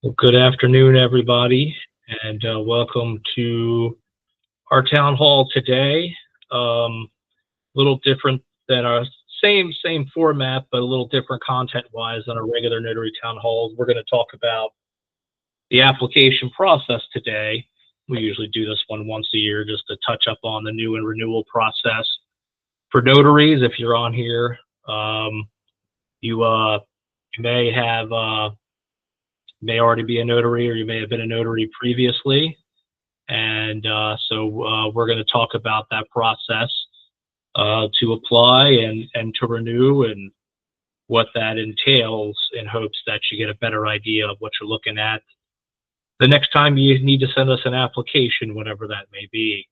Well, good afternoon, everybody, and welcome to our town hall today. A little different than our same format, but a little different content-wise than our regular notary town halls. We're going to talk about the application process today. We usually do this one once a year just to touch up on the new and renewal process for notaries. If you're on here, you may have may already be a notary, or you may have been a notary previously. And so we're going to talk about that process to apply and to renew, and what that entails, in hopes that you get a better idea of what you're looking at the next time you need to send us an application, whatever that may be.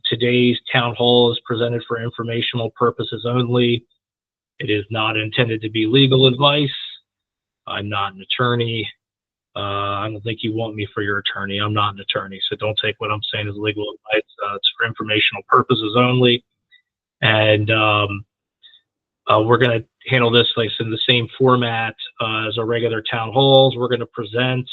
Today's town hall is presented for informational purposes only. It is not intended to be legal advice. I'm not an attorney. I don't think you want me for your attorney. I'm not an attorney, so don't take what I'm saying as legal advice. It's for informational purposes only. And we're going to handle this like in the same format as our regular town halls. We're going to present.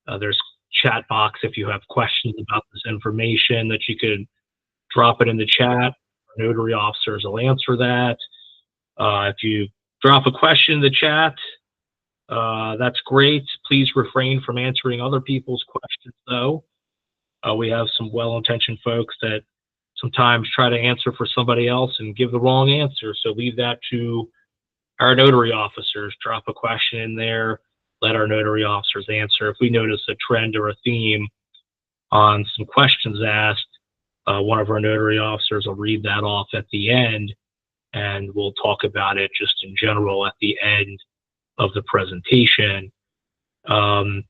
There's chat box if you have questions about this information, that you could drop it in the chat. Our notary officers will answer that. If you drop a question in the chat, that's great. Please refrain from answering other people's questions, though. We have some well-intentioned folks that sometimes try to answer for somebody else and give the wrong answer. So leave that to our notary officers. Drop a question in there. Let our notary officers answer. If we notice a trend or a theme on some questions asked, one of our notary officers will read that off at the end, and we'll talk about it just in general at the end of the presentation. So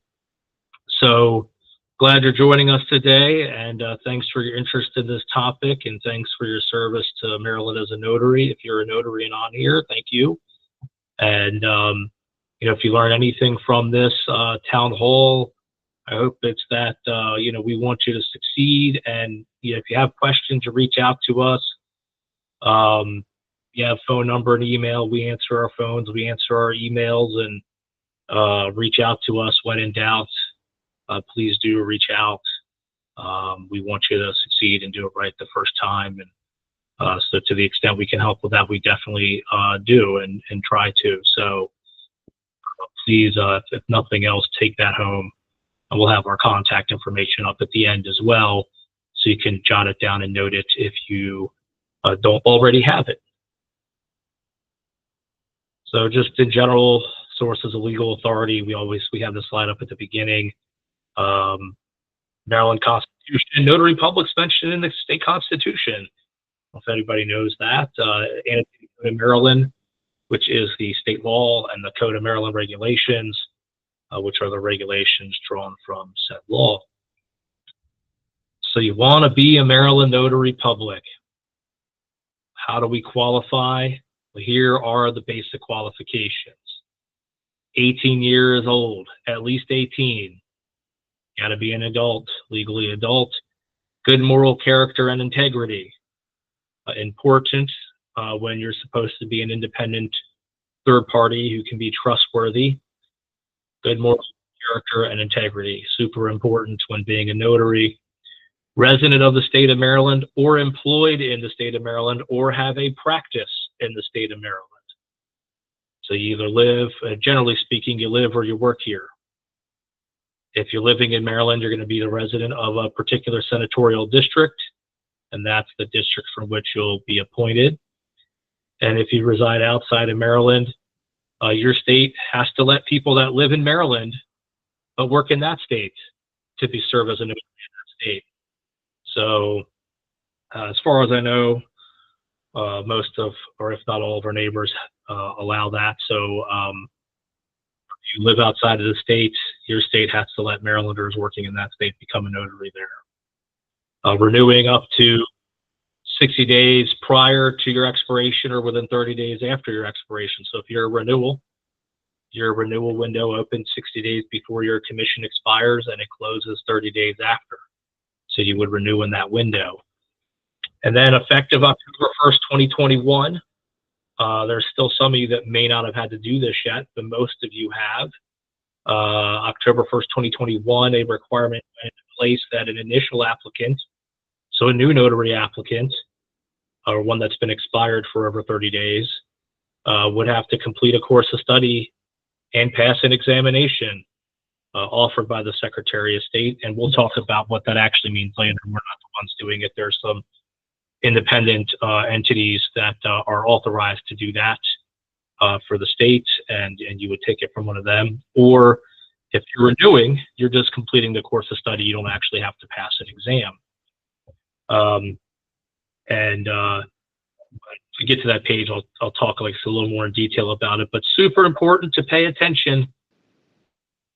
glad you're joining us today, and thanks for your interest in this topic, and thanks for your service to Maryland as a notary. If you're a notary and on here, thank you. And if you learn anything from this town hall, I hope it's that we want you to succeed. And if you have questions, you reach out to us. You have phone number and email. We answer our phones, we answer our emails, and reach out to us when in doubt. Please do reach out. We want you to succeed and do it right the first time. And so to the extent we can help with that, we definitely do and try to. So please, if nothing else, take that home. And we'll have our contact information up at the end as well, so you can jot it down and note it if you don't already have it. So just in general, sources of legal authority, we have this slide up at the beginning. Maryland Constitution, notary publics mentioned in the state constitution. I don't know if anybody knows that. Annotated Code of Maryland, which is the state law, and the Code of Maryland regulations, which are the regulations drawn from said law. So you want to be a Maryland notary public. How do we qualify? Well, here are the basic qualifications. 18 years old, at least 18. Got to be an adult, legally adult. Good moral character and integrity. Important when you're supposed to be an independent third party who can be trustworthy. Good moral character and integrity, super important when being a notary. Resident of the state of Maryland, or employed in the state of Maryland, or have a practice in the state of Maryland. So you either live, generally speaking, you live or you work here. If you're living in Maryland, you're going to be the resident of a particular senatorial district, and that's the district from which you'll be appointed. And if you reside outside of Maryland, your state has to let people that live in Maryland but work in that state to be served as a notary in that state. So as far as I know, most of, or if not all of our neighbors allow that. So if you live outside of the state, your state has to let Marylanders working in that state become a notary there. Renewing up to 60 days prior to your expiration, or within 30 days after your expiration. So if your renewal window opens 60 days before your commission expires, and it closes 30 days after. So you would renew in that window. And then effective October 1st, 2021, There's still some of you that may not have had to do this yet, but most of you have. October 1st, 2021, a requirement went into place that an initial applicant, so a new notary applicant, or one that's been expired for over 30 days, would have to complete a course of study and pass an examination offered by the Secretary of State. And we'll talk about what that actually means later. We're not the ones doing it. There's some independent entities that are authorized to do that for the state, and you would take it from one of them. Or if you're renewing, you're just completing the course of study. You don't actually have to pass an exam. To get to that page, I'll talk like a little more in detail about it. But super important to pay attention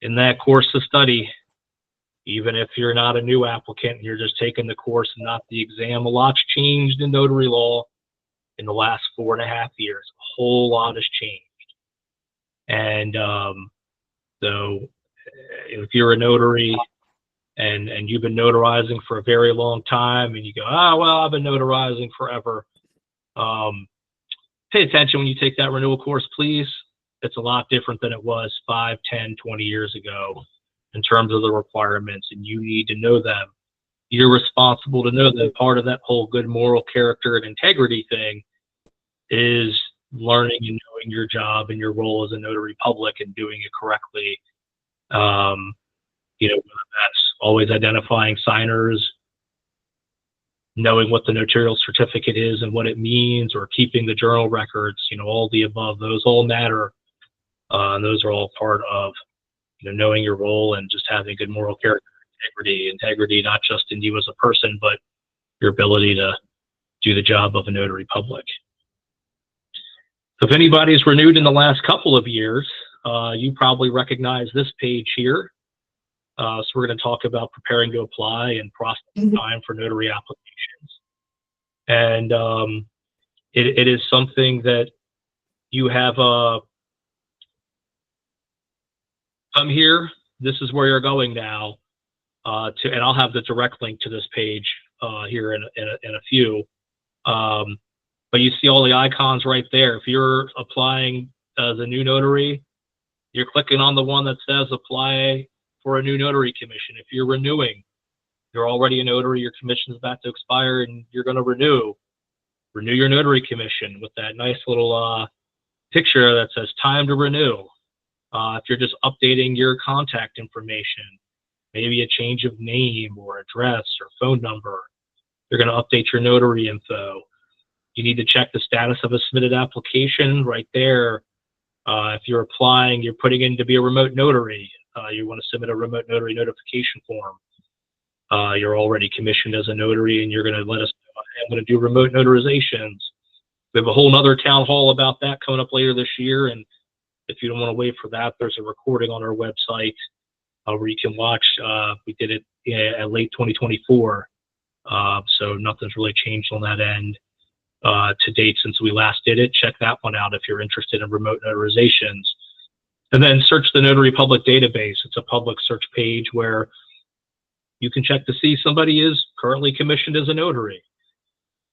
in that course of study. Even if you're not a new applicant, you're just taking the course and not the exam. A lot's changed in notary law in the last 4.5 years. A whole lot has changed. And so if you're a notary and you've been notarizing for a very long time and you go, oh, well, I've been notarizing forever. Pay attention when you take that renewal course, please. It's a lot different than it was 5, 10, 20 years ago in terms of the requirements, and you need to know them. You're responsible to know that. Part of that whole good moral character and integrity thing is learning and knowing your job and your role as a notary public and doing it correctly. Whether that's always identifying signers, knowing what the notarial certificate is and what it means, or keeping the journal records, all the above, those all matter. And those are all part of knowing your role and just having good moral character, integrity, not just in you as a person, but your ability to do the job of a notary public. If anybody's renewed in the last couple of years, you probably recognize this page here. So we're going to talk about preparing to apply and processing time for notary applications. And it is something that you have come here. This is where you're going now. And I'll have the direct link to this page here in a few. But you see all the icons right there. If you're applying as a new notary, you're clicking on the one that says apply for a new notary commission. If you're renewing, you're already a notary, your commission is about to expire, and you're going to renew your notary commission with that nice little picture that says time to renew. If you're just updating your contact information, maybe a change of name or address or phone number, you're going to update your notary info. You need to check the status of a submitted application right there. If you're applying, you're putting in to be a remote notary. You want to submit a remote notary notification form. You're already commissioned as a notary, and you're going to let us know, I'm going to do remote notarizations. We have a whole nother town hall about that coming up later this year. And if you don't want to wait for that, there's a recording on our website where you can watch. We did it at late 2024. So nothing's really changed on that end to date since we last did it. Check that one out if you're interested in remote notarizations. And then search the Notary Public database. It's a public search page where you can check to see somebody is currently commissioned as a notary.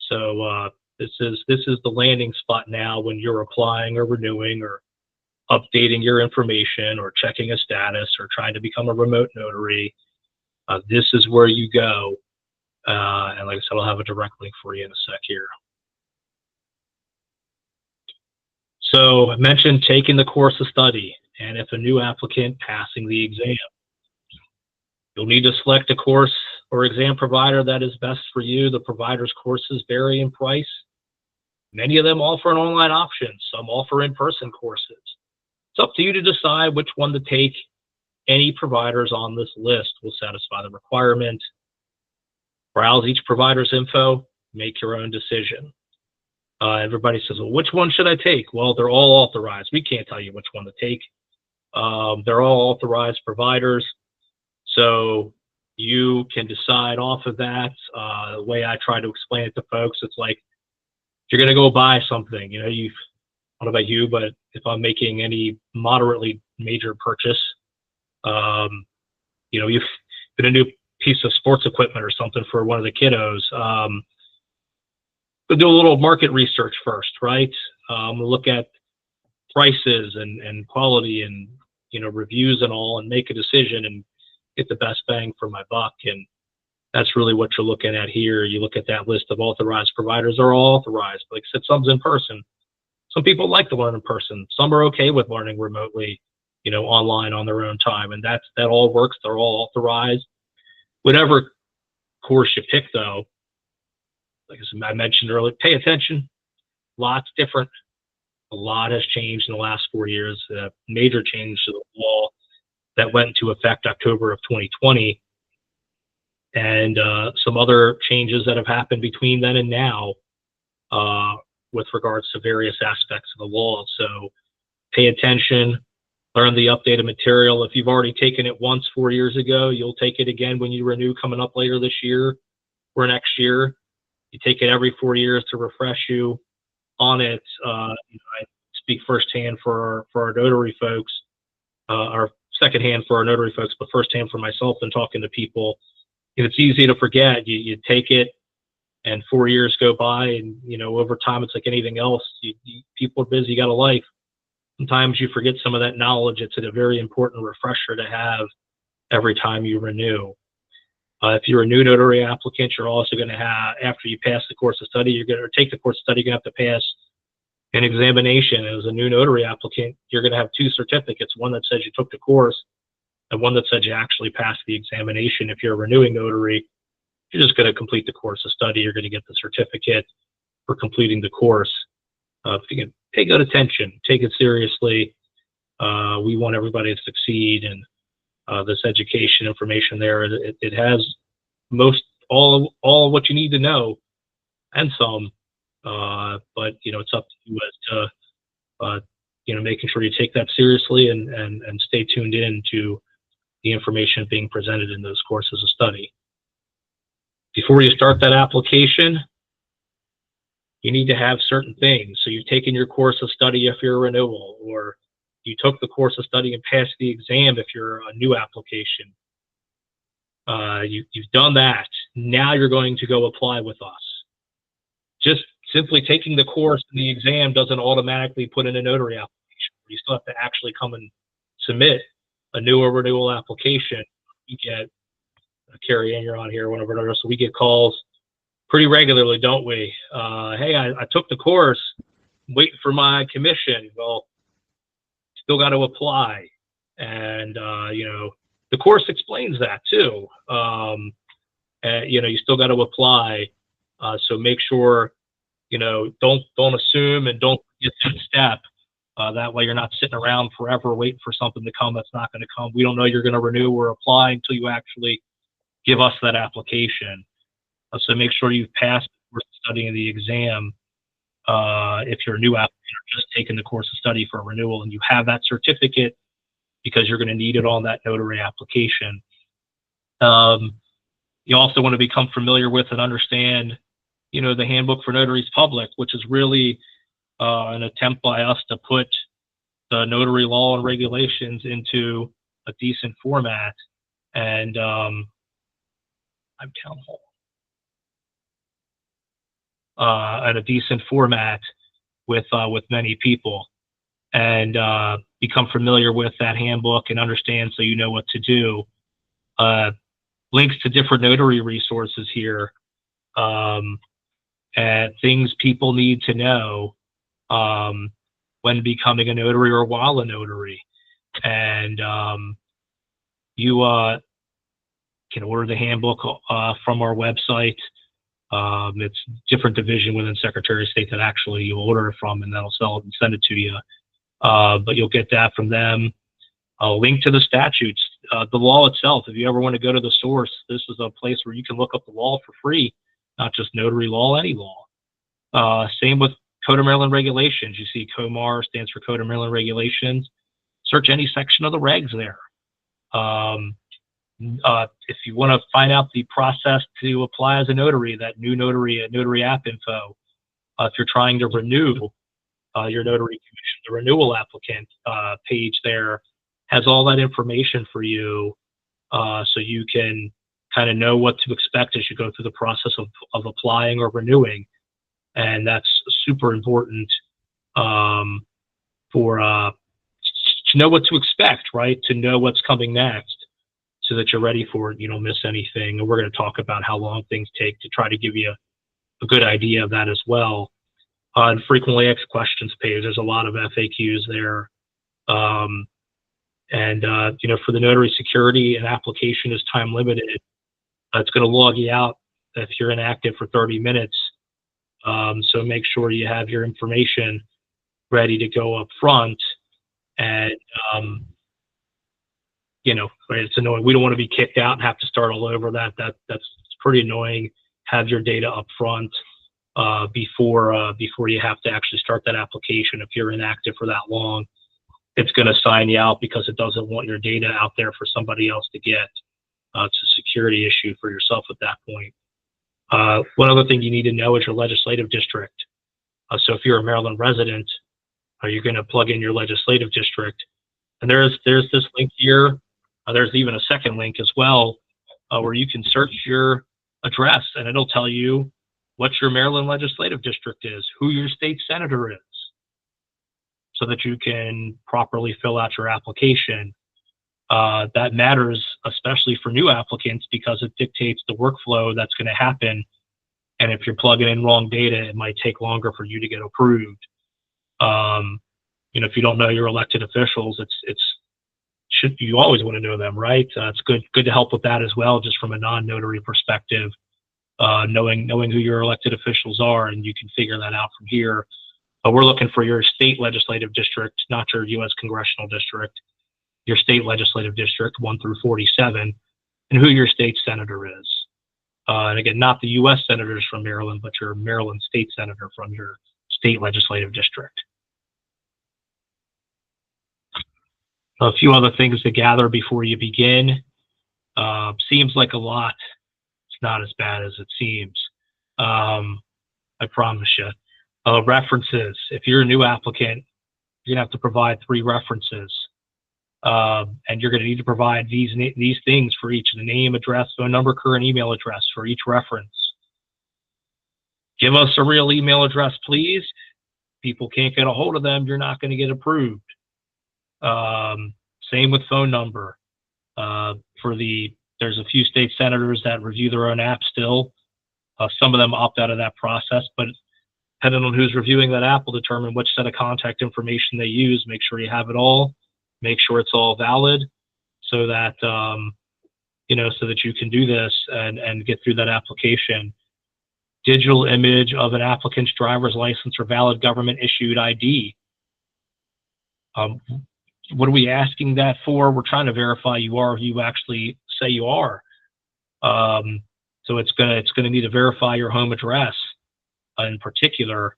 So this is the landing spot now when you're applying or renewing or updating your information or checking a status or trying to become a remote notary. This is where you go. And like I said, I'll have a direct link for you in a sec here. So I mentioned taking the course of study, and if a new applicant passing the exam, you'll need to select a course or exam provider that is best for you. The provider's courses vary in price. Many of them offer an online option. Some offer in-person courses. It's up to you to decide which one to take. Any providers on this list will satisfy the requirement. Browse each provider's info, make your own decision. Everybody says, well, which one should I take? Well, they're all authorized. We can't tell you which one to take. They're all authorized providers. So you can decide off of that. The way I try to explain it to folks, it's like, if you're going to go buy something, I don't know about you, but if I'm making any moderately major purchase, you've been a new piece of sports equipment or something for one of the kiddos, but do a little market research first, right? I'm gonna look at prices and quality and reviews and all, and make a decision and get the best bang for my buck. And that's really what you're looking at here. You look at that list of authorized providers. Are all authorized. Like I said, some's in person. Some people like to learn in person. Some are okay with learning remotely, online on their own time. And that all works. They're all authorized. Whatever course you pick, though, like I mentioned earlier, pay attention. Lots different. A lot has changed in the last 4 years. Major change to the law that went into effect October of 2020, and some other changes that have happened between then and now with regards to various aspects of the law. So pay attention, learn the updated material. If you've already taken it once 4 years ago, you'll take it again when you renew coming up later this year or next year. You take it every 4 years to refresh you on it. I speak firsthand for our notary folks, or secondhand for our notary folks, but firsthand for myself and talking to people. It's easy to forget. You take it, and 4 years go by, and over time it's like anything else. People are busy, you got a life. Sometimes you forget some of that knowledge. It's a very important refresher to have every time you renew. If you're a new notary applicant, you're also going to have, after you pass the course of study, you're going to take the course of study, you're going to have to pass an examination. As a new notary applicant, you're going to have 2 certificates, one that says you took the course and one that says you actually passed the examination. If you're a renewing notary, you're just going to complete the course of study. You're going to get the certificate for completing the course. If you can pay good attention, take it seriously. We want everybody to succeed, and this education information there, it has all of what you need to know and some. But it's up to you as to making sure you take that seriously and stay tuned in to the information being presented in those courses of study. Before you start that application, you need to have certain things. So you've taken your course of study if you're a renewal, or you took the course of study and passed the exam if you're a new application. You've done that. Now you're going to go apply with us. Just simply taking the course and the exam doesn't automatically put in a notary application. You still have to actually come and submit a new or renewal application. We get, Carrie Ann, you're on here, one of our notaries, so we get calls pretty regularly, don't we? Hey, I took the course, I'm waiting for my commission. Well, still got to apply. And, the course explains that too. You still got to apply. So make sure, don't assume and don't get that step. That way you're not sitting around forever waiting for something to come that's not going to come. We don't know you're going to renew or apply until you actually give us that application. So make sure you've passed the course of study and the exam if you're a new applicant or just taking the course of study for a renewal, and you have that certificate because you're going to need it on that notary application. You also want to become familiar with and understand, the Handbook for Notaries Public, which is really an attempt by us to put the notary law and regulations into a decent format. And I'm town hall. At a decent format with many people, and become familiar with that handbook and understand so you know what to do. Links to different notary resources here, and things people need to know when becoming a notary or while a notary. And you can order the handbook from our website. It's different division within Secretary of State that actually you'll order it from, and that'll sell it and send it to you. But you'll get that from them. A link to the statutes, the law itself. If you ever want to go to the source, this is a place where you can look up the law for free, not just notary law, any law. Same with Code of Maryland Regulations. You see COMAR stands for Code of Maryland Regulations. Search any section of the regs there. If you want to find out the process to apply as a notary, that new notary app info. If you're trying to renew your notary commission, the renewal applicant page there has all that information for you, so you can kind of know what to expect as you go through the process of applying or renewing. And that's super important for to know what to expect, right? To know what's coming next, so that you're ready for it. You don't miss anything. And we're going to talk about how long things take to try to give you a good idea of that as well. And frequently asked questions page. There's a lot of FAQs there. For the notary security, an application is time limited. It's going to log you out if you're inactive for 30 minutes. So make sure you have your information ready to go up front. And, right, it's annoying. We don't want to be kicked out and have to start all over. That's pretty annoying. Have your data up front before you have to actually start that application. If you're inactive for that long, it's going to sign you out because it doesn't want your data out there for somebody else to get. It's a security issue for yourself at that point. One other thing you need to know is your legislative district. So if you're a Maryland resident, you're going to plug in your legislative district. And there's this link here. There's even a second link as well, where you can search your address, and it'll tell you what your Maryland legislative district is, who your state senator is, so that you can properly fill out your application. That matters, especially for new applicants, because it dictates the workflow that's going to happen. And if you're plugging in wrong data, it might take longer for you to get approved. If you don't know your elected officials, you always want to know them, right? It's good to help with that as well, just from a non-notary perspective, knowing who your elected officials are, and you can figure that out from here. But we're looking for your state legislative district, not your U.S. congressional district, your state legislative district 1 through 47, and who your state senator is. And again, not the U.S. senators from Maryland, but your Maryland state senator from your state legislative district. A few other things to gather before you begin. Seems like a lot. It's not as bad as it seems. I promise you. References. If you're a new applicant, you're going to have to provide 3 references. And you're going to need to provide these things for each: the name, address, phone number, current email address for each reference. Give us a real email address, please. People can't get a hold of them, you're not going to get approved. Same with phone number. There's a few state senators that review their own app still. Some of them opt out of that process, but depending on who's reviewing that app will determine which set of contact information they use. Make sure you have it all. Make sure it's all valid, so that so that you can do this and get through that application. Digital image of an applicant's driver's license or valid government issued ID. What are we asking that for? We're trying to verify you are who you actually say you are. So it's gonna need to verify your home address in particular.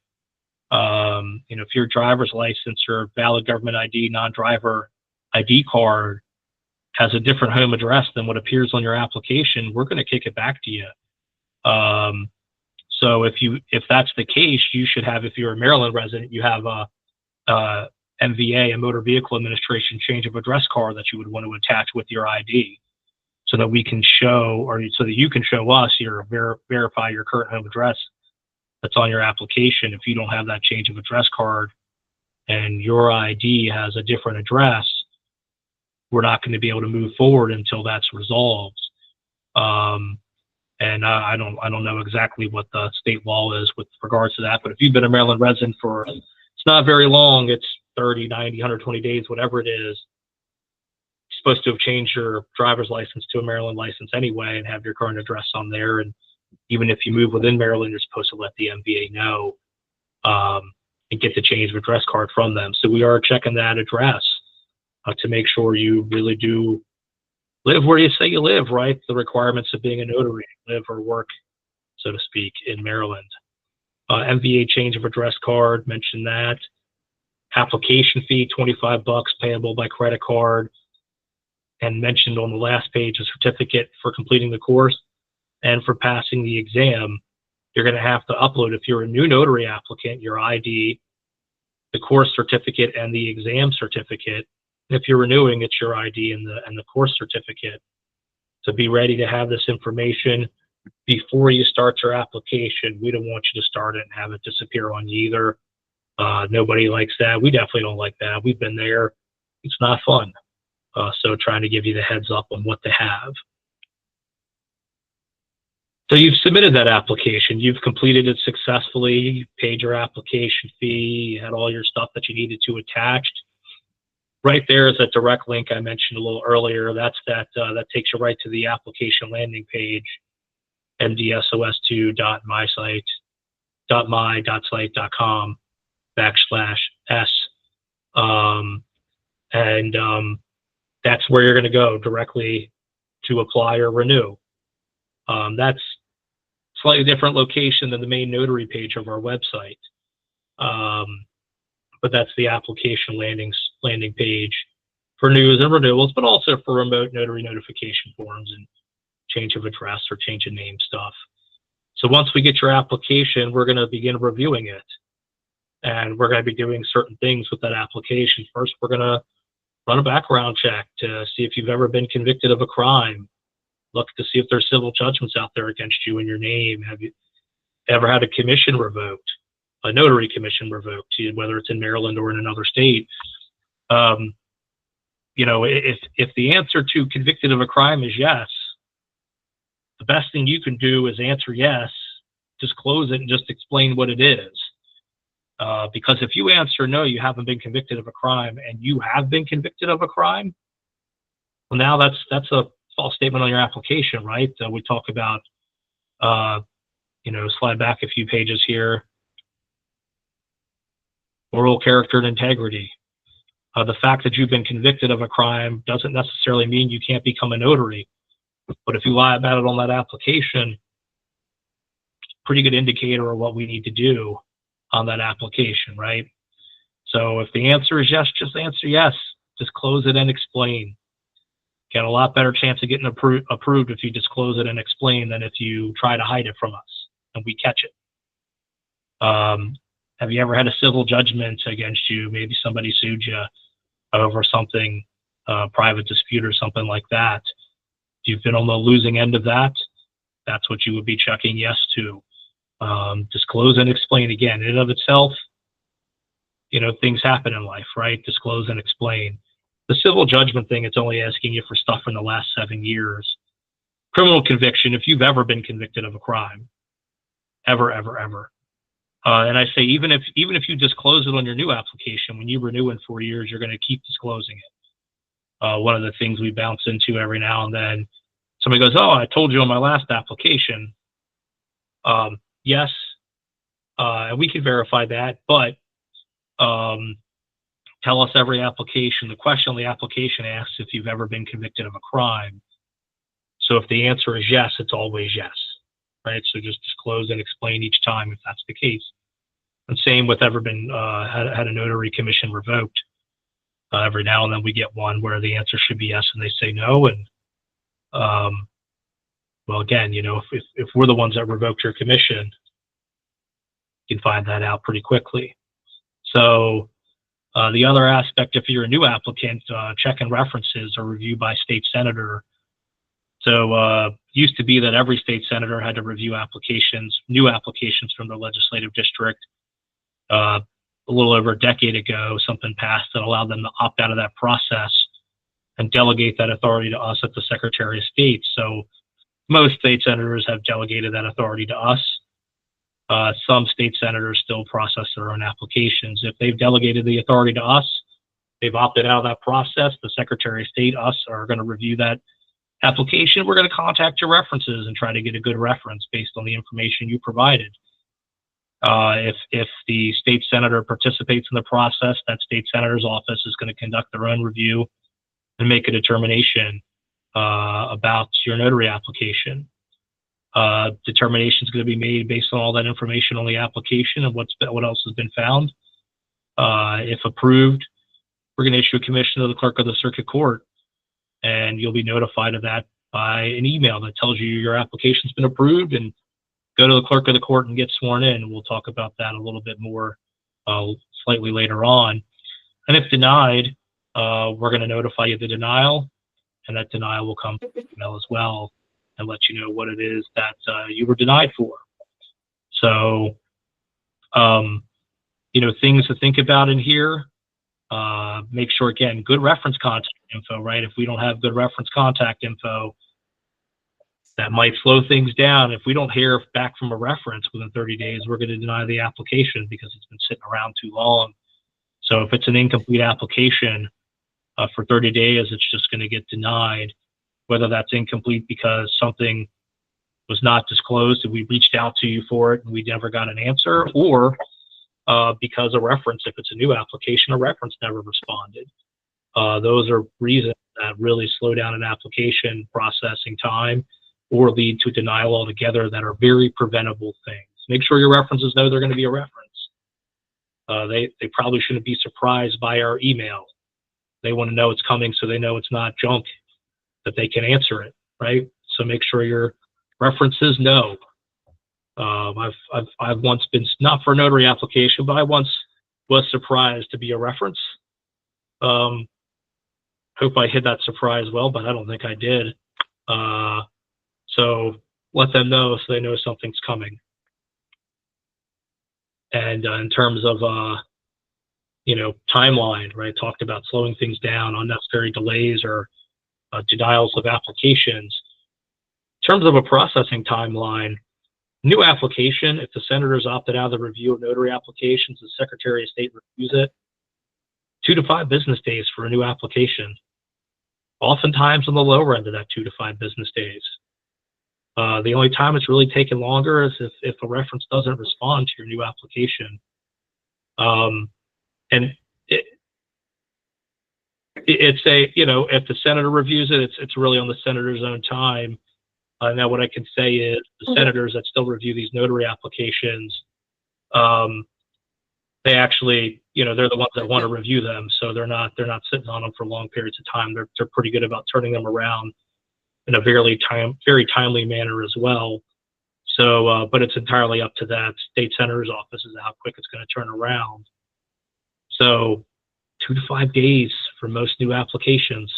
If your driver's license or valid government ID, non-driver ID card has a different home address than what appears on your application, we're going to kick it back to you. So if that's the case, you should have, if you're a Maryland resident, you have a MVA, a Motor Vehicle Administration change of address card that you would want to attach with your ID, so that we can show, or so that you can show us verify your current home address that's on your application. If you don't have that change of address card and your ID has a different address, we're not going to be able to move forward until that's resolved. And I don't know exactly what the state law is with regards to that, but if you've been a Maryland resident for, it's not very long, it's 30, 90, 120 days, whatever it is, you're supposed to have changed your driver's license to a Maryland license anyway and have your current address on there. And even if you move within Maryland, you're supposed to let the MVA know and get the change of address card from them. So we are checking that address to make sure you really do live where you say you live, right? The requirements of being a notary, live or work, so to speak, in Maryland. MVA change of address card, mentioned that. Application fee, $25 payable by credit card. And mentioned on the last page, a certificate for completing the course and for passing the exam. You're going to have to upload, if you're a new notary applicant, your ID, the course certificate, and the exam certificate. If you're renewing, it's your ID and the course certificate. So be ready to have this information before you start your application. We don't want you to start it and have it disappear on you either. Nobody likes that. We definitely don't like that. We've been there. It's not fun. So trying to give you the heads up on what to have. So you've submitted that application. You've completed it successfully. You paid your application fee. You had all your stuff that you needed to attached. Right there is that direct link I mentioned a little earlier. That takes you right to the application landing page, mdsos2.my.site.com/s. That's where you're going to go directly to apply or renew. That's slightly different location than the main notary page of our website. But that's the application landing page for news and renewals, but also for remote notary notification forms and change of address or change of name stuff. So once we get your application, we're going to begin reviewing it. And we're going to be doing certain things with that application. First, we're going to run a background check to see if you've ever been convicted of a crime. Look to see if there's civil judgments out there against you in your name. Have you ever had a commission revoked, a notary commission revoked, whether it's in Maryland or in another state? If the answer to convicted of a crime is yes, the best thing you can do is answer yes, disclose it, and just explain what it is. Because if you answer no, you haven't been convicted of a crime, and you have been convicted of a crime, well, now that's a false statement on your application, right? We talk about, slide back a few pages here, moral character and integrity. The fact that you've been convicted of a crime doesn't necessarily mean you can't become a notary. But if you lie about it on that application, pretty good indicator of what we need to do on that application, right? So if the answer is yes, just answer yes. Disclose it and explain. Get a lot better chance of getting approved if you disclose it and explain than if you try to hide it from us and we catch it. Have you ever had a civil judgment against you? Maybe somebody sued you over something, private dispute or something like that. If you've been on the losing end of that, that's what you would be checking yes to. Disclose and explain. Again, in and of itself, things happen in life, right? Disclose and explain. The civil judgment thing, it's only asking you for stuff from the last 7 years. Criminal conviction, if you've ever been convicted of a crime, ever. And I say, even if you disclose it on your new application, when you renew in 4 years, you're going to keep disclosing it. One of the things we bounce into every now and then, somebody goes, "Oh, I told you on my last application." Yes, and we can verify that, but tell us every application. The question on the application asks if you've ever been convicted of a crime. So if the answer is yes, it's always yes, right? So just disclose and explain each time if that's the case. And same with ever been had a notary commission revoked. Every now and then we get one where the answer should be yes and they say no. And well, again, if we're the ones that revoked your commission, you can find that out pretty quickly. So the other aspect, if you're a new applicant, check and references are reviewed by state senator. So used to be that every state senator had to review new applications from the legislative district. A little over a decade ago, something passed that allowed them to opt out of that process and delegate that authority to us at the Secretary of State. So most state senators have delegated that authority to us. Some state senators still process their own applications. If they've delegated the authority to us, they've opted out of that process. The Secretary of State, us, are going to review that application. We're going to contact your references and try to get a good reference based on the information you provided. If the state senator participates in the process, that state senator's office is going to conduct their own review and make a determination about your notary application. Determination is going to be made based on all that information on the application and what else has been found. If approved, we're going to issue a commission to the clerk of the circuit court, and you'll be notified of that by an email that tells you your application's been approved, and go to the clerk of the court and get sworn in. And we'll talk about that a little bit more slightly later on. And if denied, we're going to notify you of the denial, and that denial will come through email as well and let you know what it is that you were denied for. So, things to think about in here. Make sure, again, good reference contact info, right? If we don't have good reference contact info, that might slow things down. If we don't hear back from a reference within 30 days, we're going to deny the application because it's been sitting around too long. So if it's an incomplete application for 30 days, it's just going to get denied, whether that's incomplete because something was not disclosed and we reached out to you for it and we never got an answer, or because a reference, if it's a new application, a reference never responded. Those are reasons that really slow down an application processing time or lead to denial altogether that are very preventable things. Make sure your references know they're going to be a reference. They probably shouldn't be surprised by our email. They want to know it's coming so they know it's not junk, that they can answer it, right? So make sure your references know. I've once been, not for a notary application, but I once was surprised to be a reference. Hope I hid that surprise well, but I don't think I did. So let them know so they know something's coming. And in terms of, timeline, right? Talked about slowing things down, unnecessary delays or denials of applications. In terms of a processing timeline, new application, if the senators opted out of the review of notary applications, the Secretary of State reviews it, 2 to 5 business days for a new application. Oftentimes on the lower end of that 2 to 5 business days. The only time it's really taken longer is if a reference doesn't respond to your new application. And it's if the senator reviews it, it's really on the senator's own time. Now what I can say is the senators that still review these notary applications, they actually, they're the ones that want to review them. So they're not sitting on them for long periods of time. They're pretty good about turning them around in a very timely manner as well. So, but it's entirely up to that state senator's office as to how quick it's going to turn around. So 2 to 5 days for most new applications,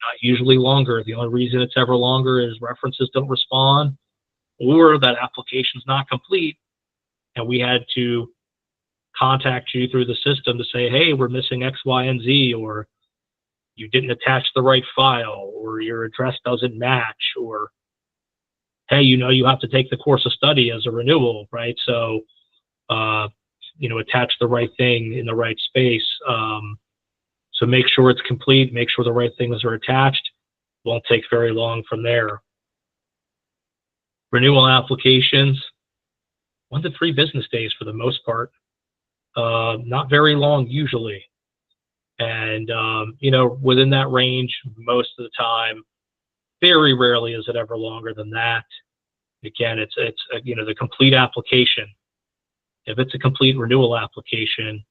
not usually longer. The only reason it's ever longer is references don't respond or that application's not complete. And we had to contact you through the system to say, hey, we're missing X, Y, and Z, or you didn't attach the right file, or your address doesn't match, or hey, you have to take the course of study as a renewal, right? So, attach the right thing in the right space. So make sure it's complete, make sure the right things are attached. Won't take very long from there. Renewal applications, 1 to 3 business days for the most part. Not very long usually. And, within that range, most of the time, very rarely is it ever longer than that. Again, it's the complete application. If it's a complete renewal application,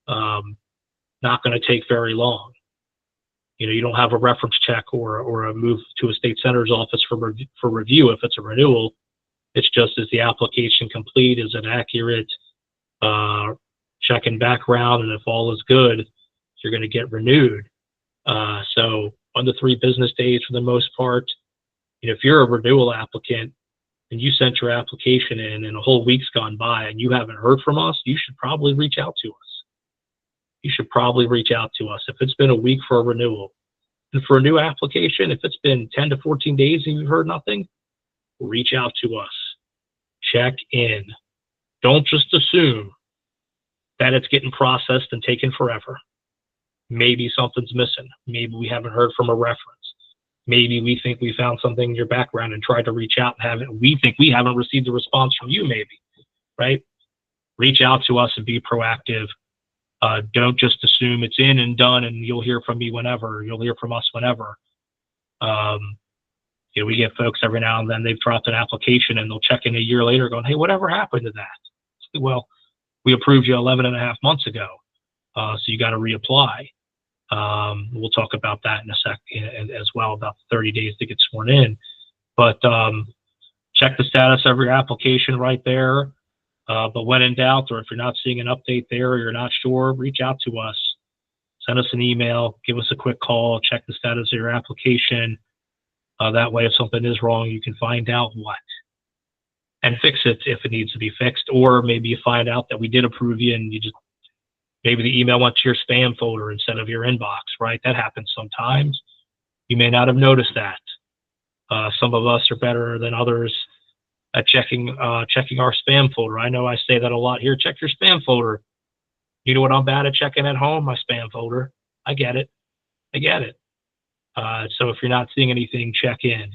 not going to take very long. You don't have a reference check or a move to a state senator's office for review if it's a renewal. It's just, is the application complete? Is it accurate? Checking background, and if all is good, you're going to get renewed. So 1 to 3 business days for the most part. If you're a renewal applicant and you sent your application in and a whole week's gone by and you haven't heard from us, you should probably reach out to us. You should probably reach out to us if it's been a week for a renewal. And for a new application, if it's been 10 to 14 days and you've heard nothing, reach out to us. Check in. Don't just assume that it's getting processed and taken forever. Maybe something's missing. Maybe we haven't heard from a reference. Maybe we think we found something in your background and tried to reach out and haven't. We think we haven't received a response from you, maybe, right? Reach out to us and be proactive. Don't just assume it's in and done and you'll hear from me whenever. You'll hear from us whenever. We get folks every now and then, they've dropped an application and they'll check in a year later going, hey, whatever happened to that? Well, we approved you 11.5 months ago, so you got to reapply. We'll talk about that in a second as well, about 30 days to get sworn in. But check the status of your application right there. But when in doubt, or if you're not seeing an update there or you're not sure, reach out to us. Send us an email, give us a quick call, check the status of your application. That way, if something is wrong, you can find out what. and fix it if it needs to be fixed. Or maybe you find out that we did approve you and maybe the email went to your spam folder instead of your inbox, right? That happens sometimes. You may not have noticed that. Some of us are better than others at checking our spam folder. I know I say that a lot here. Check your spam folder. You know what I'm bad at checking at home? My spam folder. I get it. So if you're not seeing anything, check in.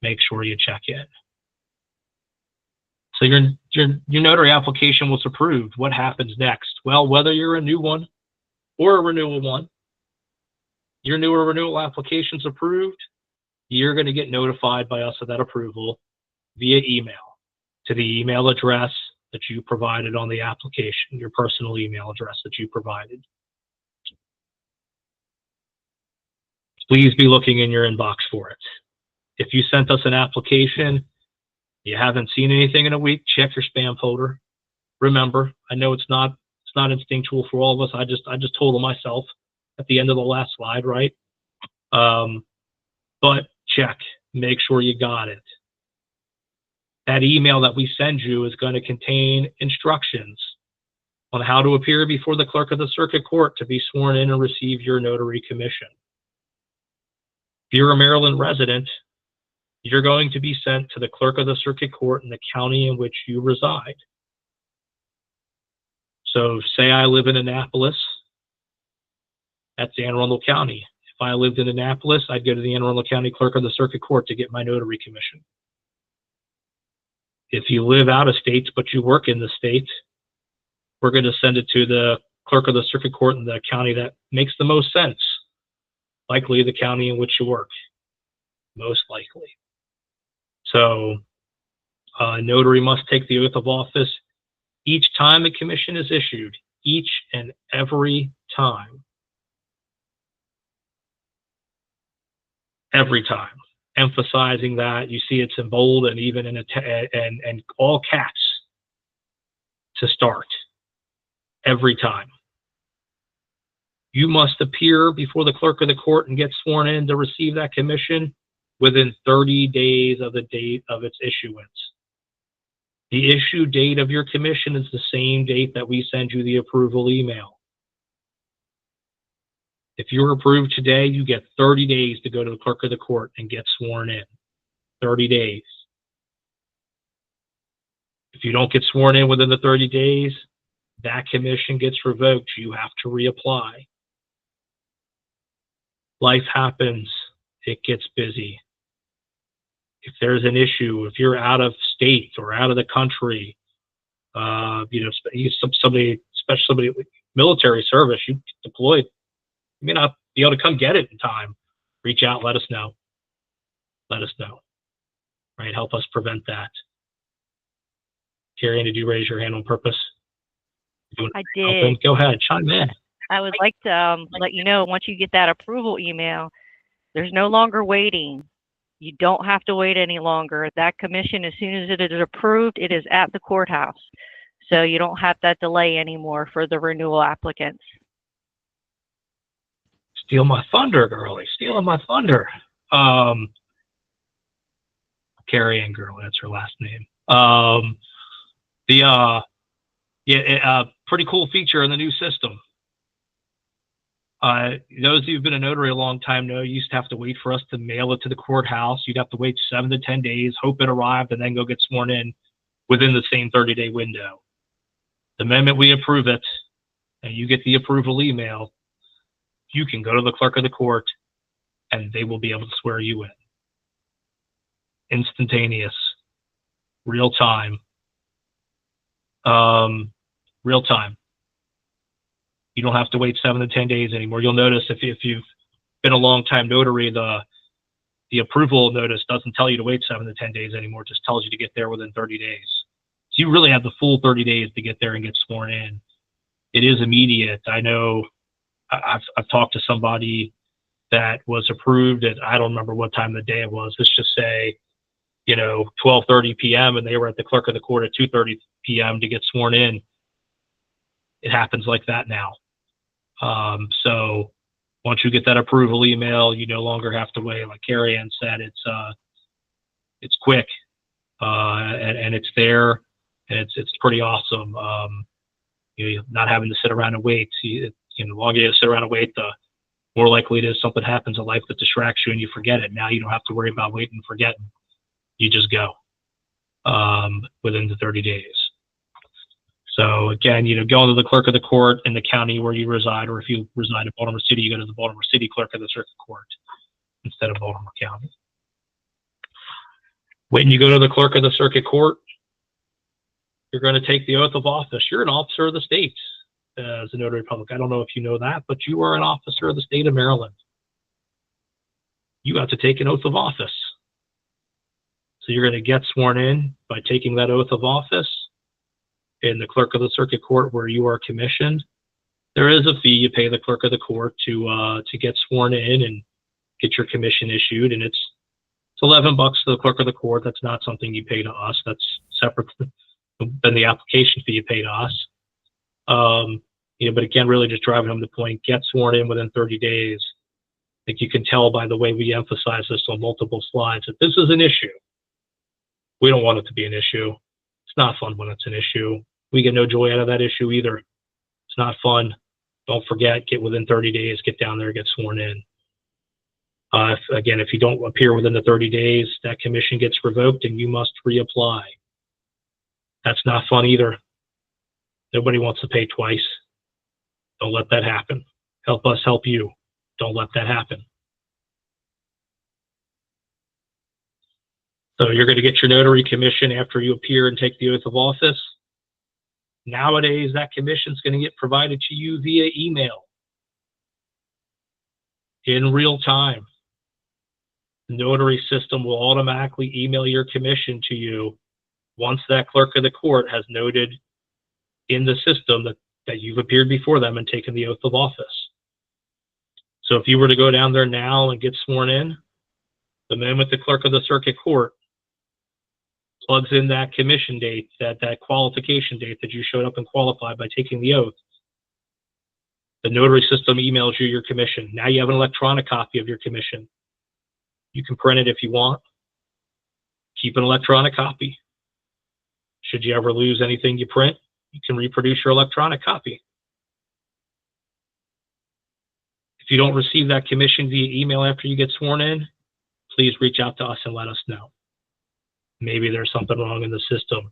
Make sure you check in. So your notary application was approved. What happens next? Well, whether you're a new one or a renewal one, your new or renewal application's approved, you're going to get notified by us of that approval via email to the email address that you provided on the application, your personal email address that you provided. Please be looking in your inbox for it. If you sent us an application, you haven't seen anything in a week, check your spam folder. Remember, I know it's not instinctual for all of us. I just told them myself at the end of the last slide, right? But check, make sure you got it. That email that we send you is going to contain instructions on how to appear before the clerk of the circuit court to be sworn in and receive your notary commission. If you're a Maryland resident, you're going to be sent to the clerk of the circuit court in the county in which you reside. So say I live in Annapolis, that's Anne Arundel County. If I lived in Annapolis, I'd go to the Anne Arundel County clerk of the circuit court to get my notary commission. If you live out of state, but you work in the state, we're going to send it to the clerk of the circuit court in the county that makes the most sense. Likely the county in which you work, most likely. So a notary must take the oath of office each time a commission is issued, each and every time. Every time. Emphasizing that. You see it's in bold and even in and all caps to start. Every time. You must appear before the clerk of the court and get sworn in to receive that commission within 30 days of the date of its issuance. The issue date of your commission is the same date that we send you the approval email. If you're approved today, you get 30 days to go to the clerk of the court and get sworn in. 30 days. If you don't get sworn in within the 30 days, that commission gets revoked. You have to reapply. Life happens. It gets busy. If there's an issue, if you're out of state or out of the country, somebody, especially somebody military service, you deployed, you may not be able to come get it in time. Reach out, let us know. Let us know. Right? Help us prevent that. Carrie, did you raise your hand on purpose? I did. Go ahead, chime in. I would like to let you know, once you get that approval email, there's no longer waiting. You don't have to wait any longer. That commission, as soon as it is approved, it is at the courthouse. So you don't have that delay anymore for the renewal applicants. Steal my thunder, girlie. Stealing my thunder. Carrie Ann Gurley, that's her last name. Pretty cool feature in the new system. Those of you who've been a notary a long time know you used to have to wait for us to mail it to the courthouse. You'd have to wait 7 to 10 days, hope it arrived, and then go get sworn in within the same 30-day window. The moment we approve it and you get the approval email, you can go to the clerk of the court and they will be able to swear you in. Instantaneous, real time. Real time. You don't have to wait 7 to 10 days anymore. You'll notice if you've been a long time notary, the approval notice doesn't tell you to wait 7 to 10 days anymore. It just tells you to get there within 30 days. So you really have the full 30 days to get there and get sworn in. It is immediate. I know I've talked to somebody that was approved at, I don't remember what time of the day it was. Let's just say, 12:30 p.m. and they were at the clerk of the court at 2:30 p.m. to get sworn in. It happens like that now. So once you get that approval email, you no longer have to wait. Like Carrie Ann said, it's quick. and it's there, and it's pretty awesome. Not having to sit around and wait. The longer you sit around and wait, the more likely it is something happens in life that distracts you and you forget it. Now you don't have to worry about waiting and forgetting. You just go within the 30 days. So again, go to the clerk of the court in the county where you reside, or if you reside in Baltimore City, you go to the Baltimore City clerk of the circuit court instead of Baltimore County. When you go to the clerk of the circuit court, you're going to take the oath of office. You're an officer of the state as a notary public. I don't know if you know that, but you are an officer of the state of Maryland. You have to take an oath of office. So you're going to get sworn in by taking that oath of office in the clerk of the circuit court where you are commissioned. There is a fee you pay the clerk of the court to get sworn in and get your commission issued, and it's $11 to the clerk of the court. That's not something you pay to us. That's separate than the application fee you pay to us. But again, really just driving home the point, get sworn in within 30 days. I think you can tell by the way we emphasize this on multiple slides that this is an issue. We don't want it to be an issue. It's not fun when it's an issue. We get no joy out of that issue either. It's not fun. Don't forget, get within 30 days, get down there, get sworn in. If you don't appear within the 30 days, that commission gets revoked and you must reapply. That's not fun either. Nobody wants to pay twice. Don't let that happen. Help us help you. Don't let that happen. So you're going to get your notary commission after you appear and take the oath of office. Nowadays, that commission is going to get provided to you via email in real time. The notary system will automatically email your commission to you once that clerk of the court has noted in the system that you've appeared before them and taken the oath of office. So if you were to go down there now and get sworn in, the moment the clerk of the circuit court plugs in that commission date, that qualification date that you showed up and qualified by taking the oath, the notary system emails you your commission. Now you have an electronic copy of your commission. You can print it if you want. Keep an electronic copy. Should you ever lose anything you print, you can reproduce your electronic copy. If you don't receive that commission via email after you get sworn in, please reach out to us and let us know. Maybe there's something wrong in the system.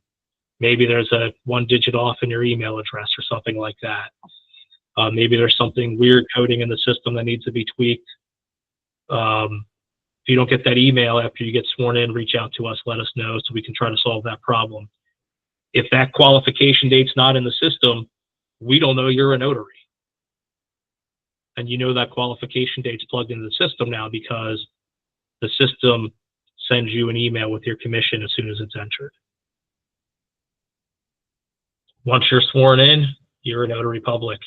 Maybe there's a 1 digit off in your email address or something like that. Maybe there's something weird coding in the system that needs to be tweaked. If you don't get that email after you get sworn in, reach out to us, let us know so we can try to solve that problem. If that qualification date's not in the system, we don't know you're a notary. And you know that qualification date's plugged into the system now because the system sends you an email with your commission as soon as it's entered. Once you're sworn in, you're a notary public.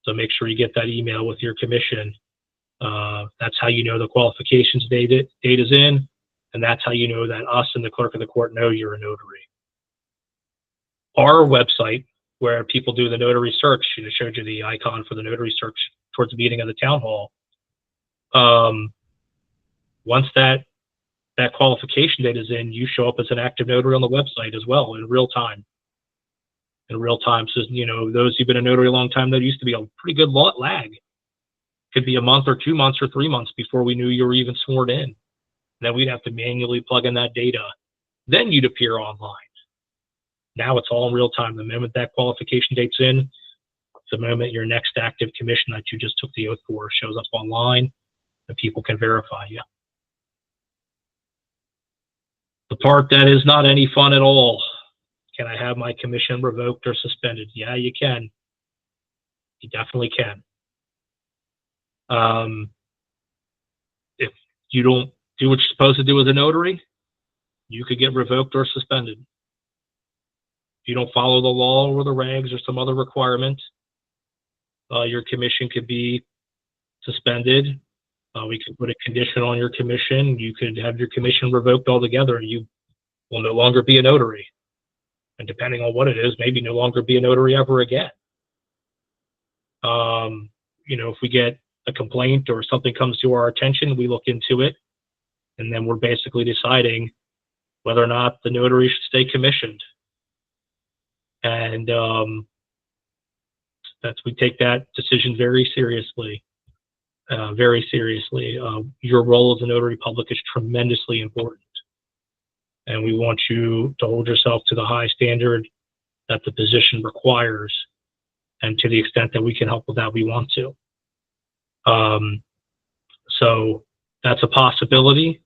So make sure you get that email with your commission. That's how you know the qualifications date is in, and that's how you know that us and the clerk of the court know you're a notary. Our website, where people do the notary search, showed you the icon for the notary search towards the beginning of the town hall. Once that qualification date is in, you show up as an active notary on the website as well in real time. In real time, so those who've been a notary a long time, there used to be a pretty good lag. Could be a month or 2 months or 3 months before we knew you were even sworn in. Then we'd have to manually plug in that data. Then you'd appear online. Now it's all in real time. The moment that qualification date's in, the moment your next active commission that you just took the oath for shows up online, and people can verify you. The part that is not any fun at all. Can I have my commission revoked or suspended? Yeah, you can. You definitely can. If you don't do what you're supposed to do as a notary, you could get revoked or suspended. If you don't follow the law or the regs or some other requirement, your commission could be suspended. We could put a condition on your commission. You could have your commission revoked altogether. You will no longer be a notary. And depending on what it is, maybe no longer be a notary ever again. If we get a complaint or something comes to our attention, we look into it, and then we're basically deciding whether or not the notary should stay commissioned. And we take that decision very seriously. Very seriously. Your role as a notary public is tremendously important. And we want you to hold yourself to the high standard that the position requires. And to the extent that we can help with that, we want to. So that's a possibility.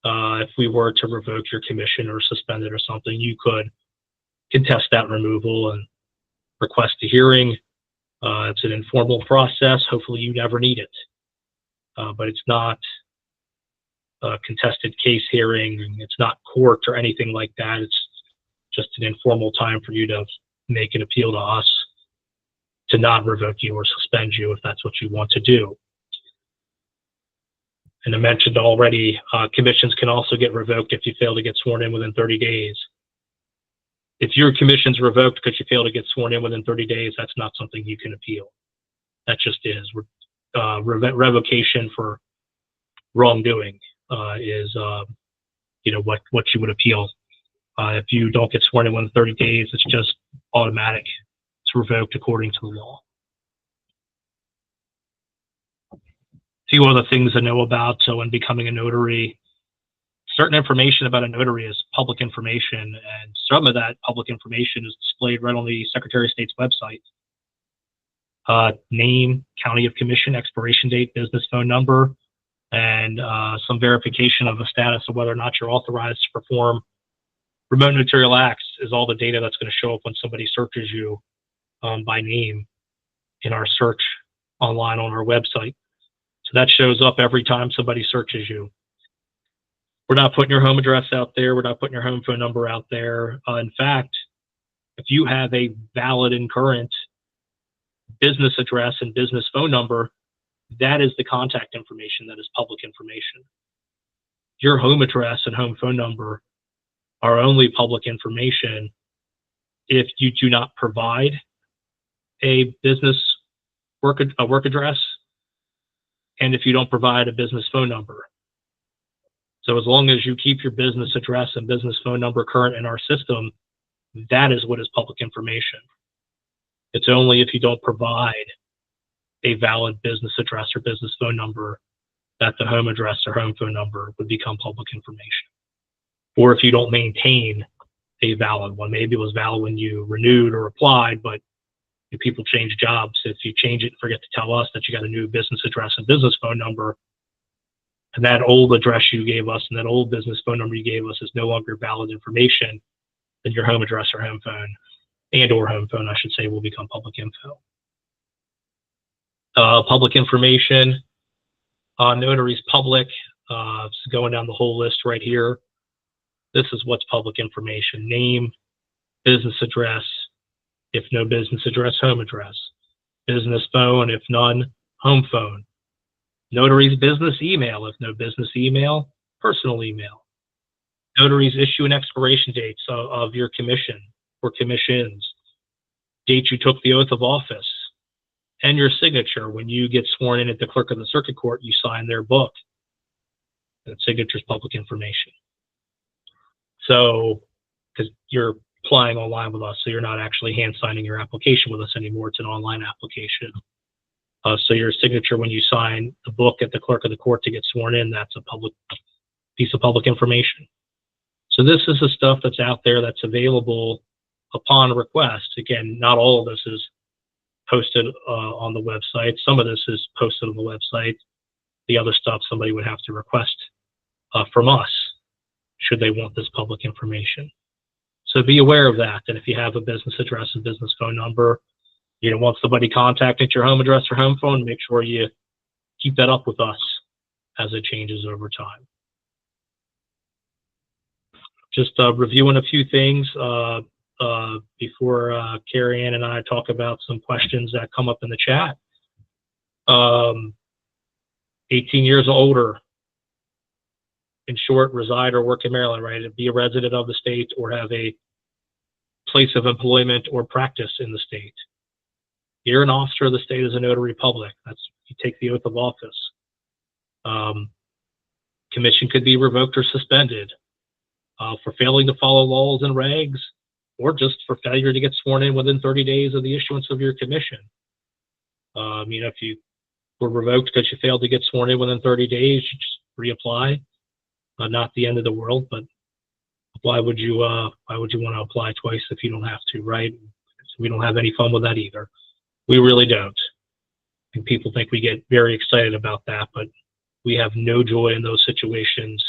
If we were to revoke your commission or suspend it or something, you could contest that removal and request a hearing. It's an informal process. Hopefully you never need it. But it's not a contested case hearing. It's not court or anything like that. It's just an informal time for you to make an appeal to us to not revoke you or suspend you if that's what you want to do. And I mentioned already, commissions can also get revoked if you fail to get sworn in within 30 days. If your commission's revoked because you fail to get sworn in within 30 days, that's not something you can appeal. That just is. Revocation for wrongdoing is what you would appeal. If you don't get sworn in within 30 days, it's just automatic. It's revoked according to the law. A few other things to know about. So when becoming a notary, certain information about a notary is public information, and some of that public information is displayed right on the Secretary of State's website. Name, county of commission, expiration date, business phone number, and some verification of the status of whether or not you're authorized to perform remote notarial acts is all the data that's going to show up when somebody searches you by name in our search online on our website. So that shows up every time somebody searches you. We're not putting your home address out there. We're not putting your home phone number out there. In fact, if you have a valid and current business address and business phone number, that is the contact information that is public information. Your home address and home phone number are only public information if you do not provide a business work address and if you don't provide a business phone number. So as long as you keep your business address and business phone number current in our system, that is what is public information. It's only if you don't provide a valid business address or business phone number that the home address or home phone number would become public information. Or if you don't maintain a valid one. Maybe it was valid when you renewed or applied, but if people change jobs, if you change it and forget to tell us that you got a new business address and business phone number, and that old address you gave us and that old business phone number you gave us is no longer valid information, then your home address or home phone, or home phone, I should say, will become public info. Public information, notaries public, going down the whole list right here. This is what's public information: name, business address, if no business address, home address, business phone, if none, home phone, notary's business email, if no business email, personal email, notary's issue and expiration dates of your commission or commissions, date you took the oath of office, and your signature. When you get sworn in at the clerk of the circuit court, you sign their book. That signature is public information. So, because you're applying online with us, so you're not actually hand signing your application with us anymore. It's an online application. So your signature when you sign the book at the clerk of the court to get sworn in, that's a public piece of public information. So this is the stuff that's out there that's available upon request. Again, not all of this is posted on the website. Some of this is posted on the website. The other stuff somebody would have to request from us should they want this public information. So be aware of that. And if you have a business address and business phone number, once somebody contacted your home address or home phone, make sure you keep that up with us as it changes over time. Just reviewing a few things before Carrie Ann and I talk about some questions that come up in the chat. 18 years or older, in short, reside or work in Maryland, right? Be a resident of the state or have a place of employment or practice in the state. You're an officer of the state as a notary public. You take the oath of office. Commission could be revoked or suspended. for failing to follow laws and regs, or just for failure to get sworn in within 30 days of the issuance of your commission. If you were revoked because you failed to get sworn in within 30 days, you just reapply. Not the end of the world, but why would you want to apply twice if you don't have to, right? So we don't have any fun with that either. We really don't. And people think we get very excited about that, but we have no joy in those situations.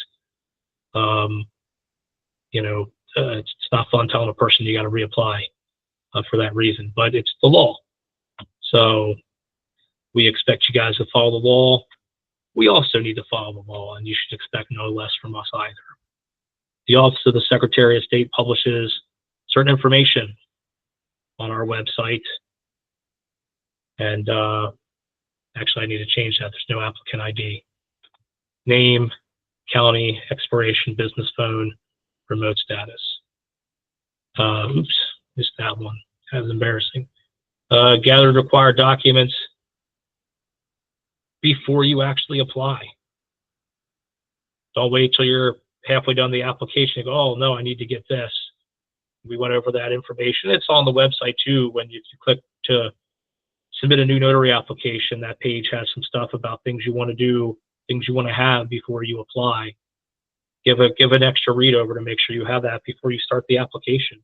It's not fun telling a person you got to reapply for that reason, but it's the law. So we expect you guys to follow the law. We also need to follow the law, and you should expect no less from us either. The Office of the Secretary of State publishes certain information on our website. And actually, I need to change that. There's no applicant ID. Name, county, expiration, business phone, remote status. Oops, missed that one. That was embarrassing. Gathered required documents before you actually apply. Don't wait till you're halfway done the application and go, oh, no, I need to get this. We went over that information. It's on the website, too. When you click to submit a new notary application, that page has some stuff about things you want to do, things you want to have before you apply. Give an extra read over to make sure you have that before you start the application.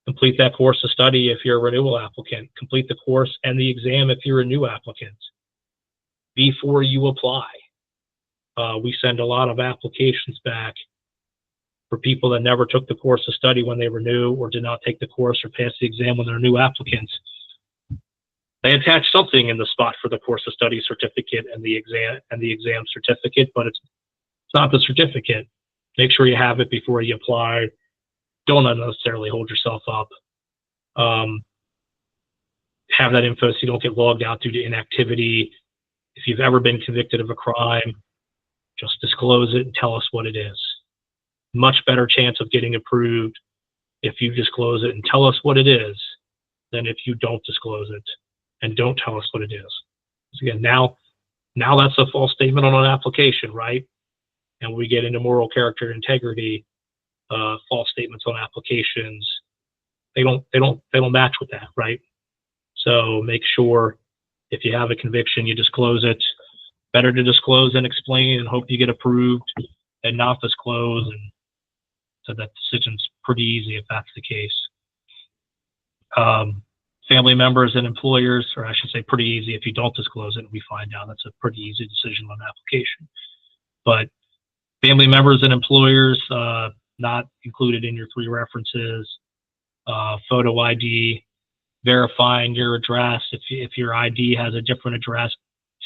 Complete that course of study if you're a renewal applicant. Complete the course and the exam if you're a new applicant before you apply. We send a lot of applications back for people that never took the course of study when they were new, or did not take the course or pass the exam when they're new applicants. They attach something in the spot for the course of study certificate and the exam certificate, but it's not the certificate. Make sure you have it before you apply. Don't unnecessarily hold yourself up. Have that info so you don't get logged out due to inactivity. If you've ever been convicted of a crime, just disclose it and tell us what it is. Much better chance of getting approved if you disclose it and tell us what it is than if you don't disclose it and don't tell us what it is. So again, now that's a false statement on an application, right? And we get into moral character and integrity. False statements on applications, they don't match with that, right? So make sure if you have a conviction, you disclose it. Better to disclose and explain and hope you get approved, and not disclose. And so that decision's pretty easy if that's the case. Family members and employers, or I should say pretty easy if you don't disclose it and we find out. That's a pretty easy decision on application. But family members and employers, not included in your 3 references. Photo ID, verifying your address. If your ID has a different address,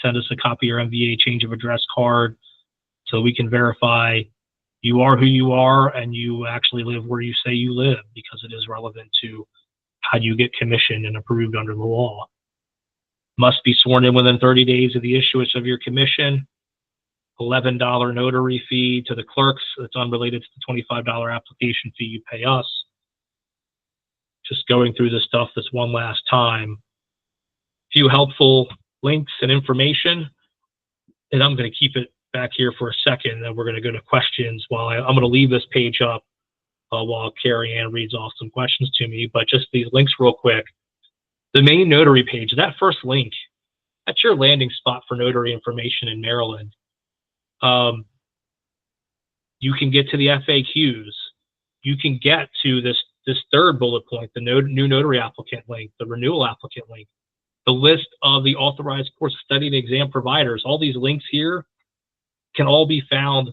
send us a copy of your MVA change of address card so we can verify you are who you are and you actually live where you say you live, because it is relevant to how you get commissioned and approved under the law. Must be sworn in within 30 days of the issuance of your commission. $11 notary fee to the clerks. That's unrelated to the $25 application fee you pay us. Just going through this stuff this one last time. Few helpful links and information. And I'm going to keep it back here for a second, and we're going to go to questions while I'm going to leave this page up while Carrie Ann reads off some questions to me. But just these links real quick. The main notary page, that first link, that's your landing spot for notary information in Maryland. You can get to the FAQs. You can get to this third bullet point, the new notary applicant link, the renewal applicant link, the list of the authorized course of study and exam providers. All these links here can all be found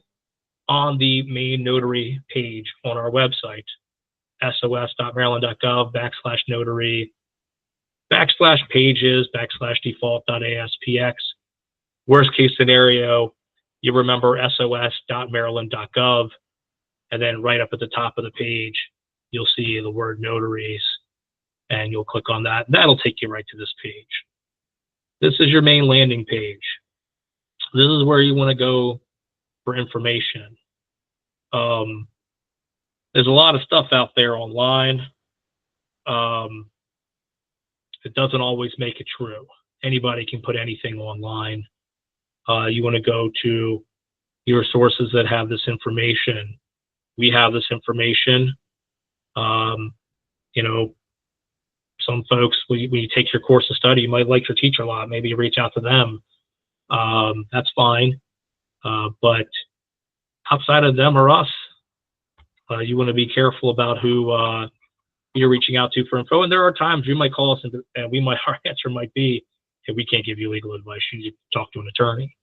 on the main notary page on our website, sos.maryland.gov/notary, /pages, /default.aspx. Worst case scenario, you remember sos.maryland.gov, and then right up at the top of the page, you'll see the word notaries, and you'll click on that. That'll take you right to this page. This is your main landing page. This is where you want to go for information. There's a lot of stuff out there online. It doesn't always make it true. Anybody can put anything online. You want to go to your sources that have this information. We have this information. You know, some folks, when you take your course of study, you might like your teacher a lot. Maybe you reach out to them. That's fine. But outside of them or us, you want to be careful about who you're reaching out to for info. And there are times you might call us and we might, our answer might be, hey, we can't give you legal advice. You need to talk to an attorney.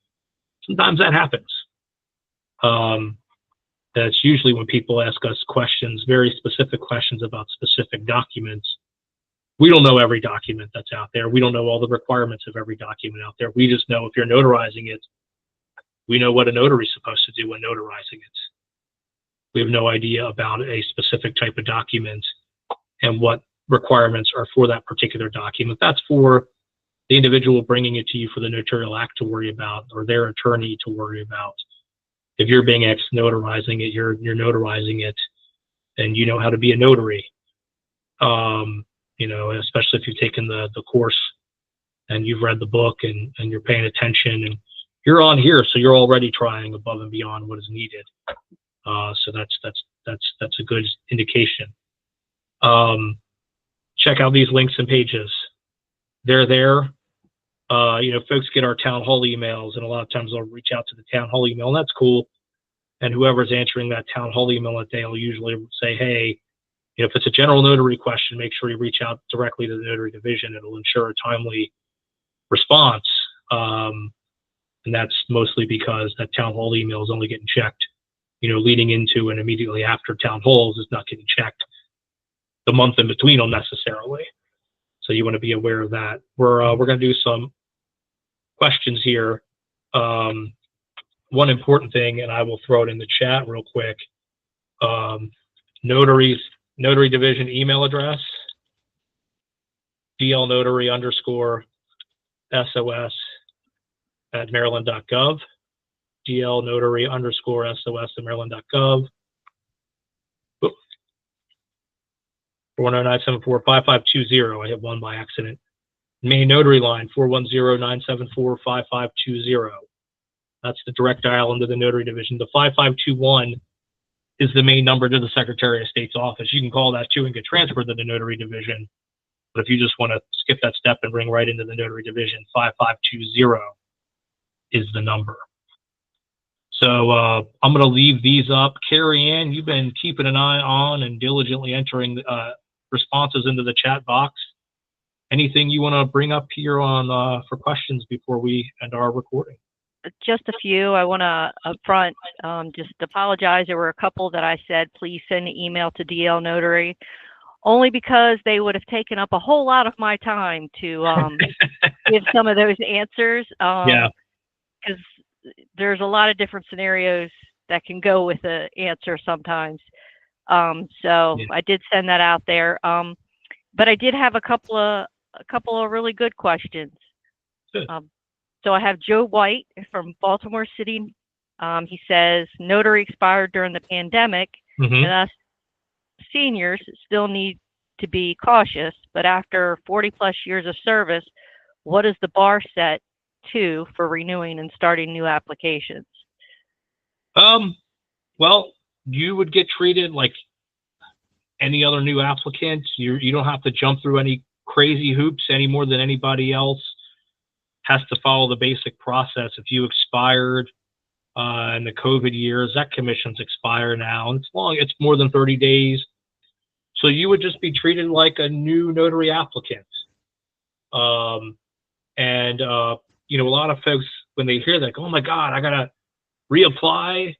Sometimes that happens. That's usually when people ask us questions, very specific questions about specific documents. We don't know every document that's out there. We don't know all the requirements of every document out there. We just know if you're notarizing it, we know what a notary is supposed to do when notarizing it. We have no idea about a specific type of document and what requirements are for that particular document. That's for the individual bringing it to you for the notarial act to worry about, or their attorney to worry about. If you're being notarizing it, you're notarizing it, and you know how to be a notary. You know, especially if you've taken the course and you've read the book and you're paying attention and you're on here, so you're already trying above and beyond what is needed. So that's a good indication. Check out these links and pages. They're there. You know, folks get our town hall emails, and a lot of times they'll reach out to the town hall email, and that's cool. And whoever's answering that town hall email that day will usually say, hey, you know, if it's a general notary question, make sure you reach out directly to the notary division. It'll ensure a timely response. And that's mostly because that town hall email is only getting checked, you know, leading into and immediately after town halls is not getting checked the month in between them necessarily. So you want to be aware of that. We're going to do some questions here. One important thing, and I will throw it in the chat real quick. Notary division email address, dlnotary_sos@maryland.gov, dlnotary_sos@maryland.gov. 419-745-5520. I hit one by accident. Main notary line, 410-974-5520. That's the direct dial into the notary division. The 5521 is the main number to the Secretary of State's office. You can call that too and get transferred to the notary division. But if you just want to skip that step and ring right into the notary division, 5520 is the number. So I'm going to leave these up. Carrie Ann, you've been keeping an eye on and diligently entering responses into the chat box. Anything you want to bring up here on for questions before we end our recording? Just a few. I want to upfront just apologize. There were a couple that I said, please send an email to DL Notary, only because they would have taken up a whole lot of my time to give some of those answers. Yeah. Because there's a lot of different scenarios that can go with the answer sometimes. So yeah. I did send that out there. But I did have a couple of really good questions. Good. So I have Joe White from Baltimore City. He says, notary expired during the pandemic, and us seniors still need to be cautious, but after 40 plus years of service, what is the bar set to for renewing and starting new applications? Well, you would get treated like any other new applicant. You don't have to jump through any crazy hoops any more than anybody else has to follow the basic process. If you expired in the COVID years, that commission's expire now. And it's more than 30 days. So you would just be treated like a new notary applicant. You know, a lot of folks, when they hear that, go, oh my God, I got to reapply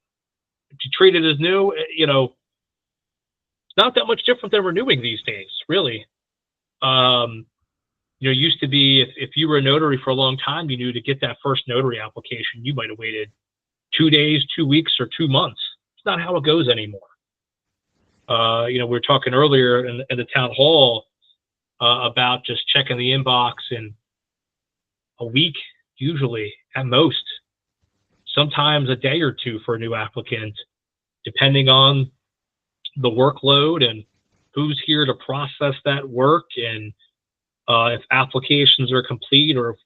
to treat it as new. You know, it's not that much different than renewing these days, really. You know, it used to be if you were a notary for a long time, you knew to get that first notary application, you might have waited 2 days, 2 weeks, or 2 months. It's not how it goes anymore. You know, we were talking earlier in the town hall about just checking the inbox in a week, usually at most, sometimes a day or two for a new applicant, depending on the workload and who's here to process that work, and if applications are complete, or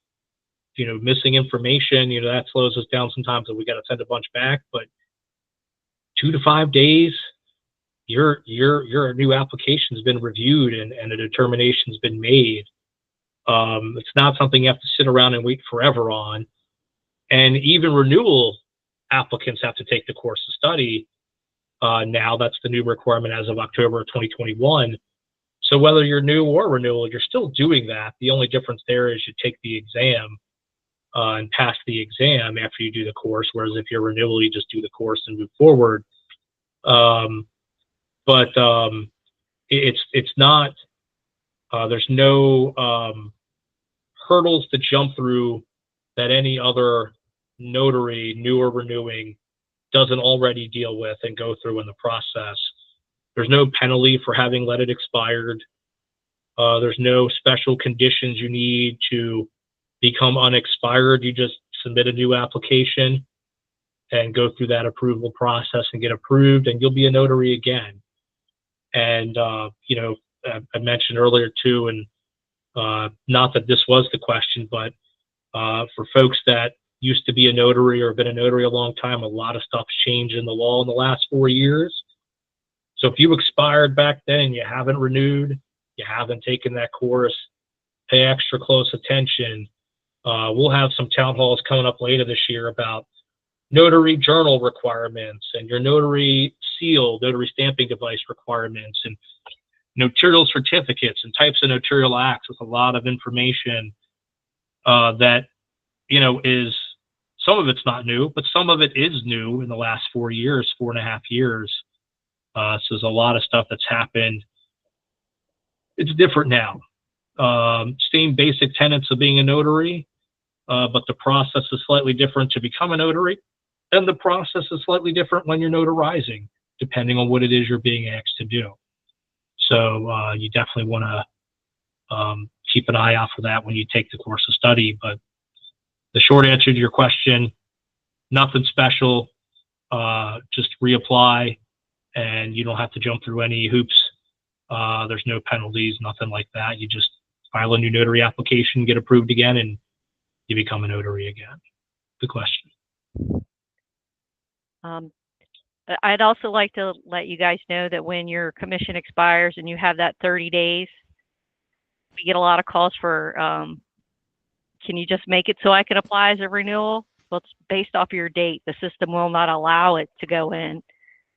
missing information, that slows us down sometimes, and we got to send a bunch back. But 2 to 5 days, your new application's been reviewed and a determination's been made. It's not something you have to sit around and wait forever on. And even renewal applicants have to take the course of study. Now that's the new requirement as of October of 2021. So whether you're new or renewal, you're still doing that. The only difference there is you take the exam and pass the exam after you do the course, whereas if you're renewal, you just do the course and move forward. It's not, there's no hurdles to jump through that any other notary, new or renewing, doesn't already deal with and go through in the process. There's no penalty for having let it expired. There's no special conditions you need to become unexpired. You just submit a new application and go through that approval process and get approved, and you'll be a notary again. And, I mentioned earlier too, and not that this was the question, but for folks that used to be a notary or been a notary a long time, a lot of stuff's changed in the law in the last 4 years. So if you expired back then and you haven't renewed, you haven't taken that course, pay extra close attention. We'll have some town halls coming up later this year about notary journal requirements and your notary seal, notary stamping device requirements, and notarial certificates and types of notarial acts with a lot of information that, is, some of it's not new, but some of it is new in the last 4 years, 4.5 years. So there's a lot of stuff that's happened. It's different now. Same basic tenets of being a notary, but the process is slightly different to become a notary, and the process is slightly different when you're notarizing, depending on what it is you're being asked to do. So you definitely want to keep an eye out for that when you take the course of study. But the short answer to your question, nothing special. Just reapply, and you don't have to jump through any hoops. There's no penalties, nothing like that. You just file a new notary application, get approved again, and you become a notary again. Good question. I'd also like to let you guys know that when your commission expires and you have that 30 days, we get a lot of calls for, can you just make it so I can apply as a renewal? Well, it's based off your date. The system will not allow it to go in.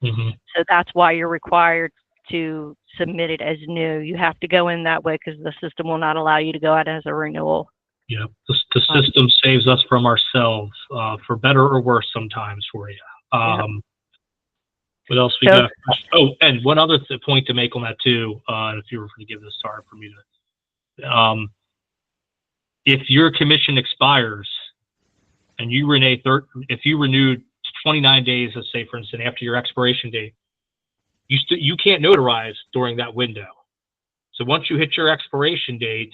Mm-hmm. So that's why you're required to submit it as new. You have to go in that way because the system will not allow you to go out as a renewal. Yeah, the system saves us from ourselves, for better or worse sometimes for you. What else we got? Oh, and one other point to make on that too, if you were to give this, sorry for me to, if your commission expires and you if you renewed 29 days, let's say for instance, after your expiration date, you can't notarize during that window. So once you hit your expiration date,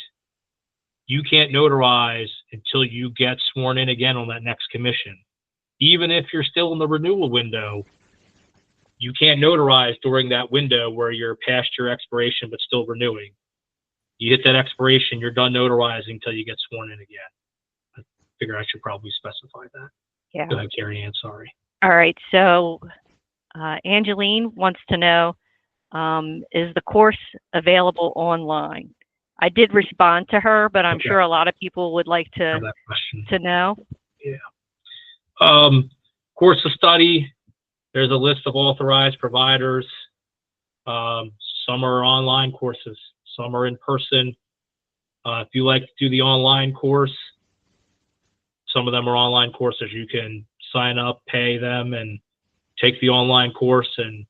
you can't notarize until you get sworn in again on that next commission. Even if you're still in the renewal window, you can't notarize during that window where you're past your expiration but still renewing. You hit that expiration, you're done notarizing until you get sworn in again. I figure I should probably specify that. Yeah. Go ahead, Carrie Ann, sorry. All right, so Angeline wants to know, is the course available online? I did respond to her, but I'm sure a lot of people would like to know. Yeah. Course of study, there's a list of authorized providers. Some are online courses, some are in person. If you like to do the online course, some of them are online courses. You can sign up, pay them, and take the online course and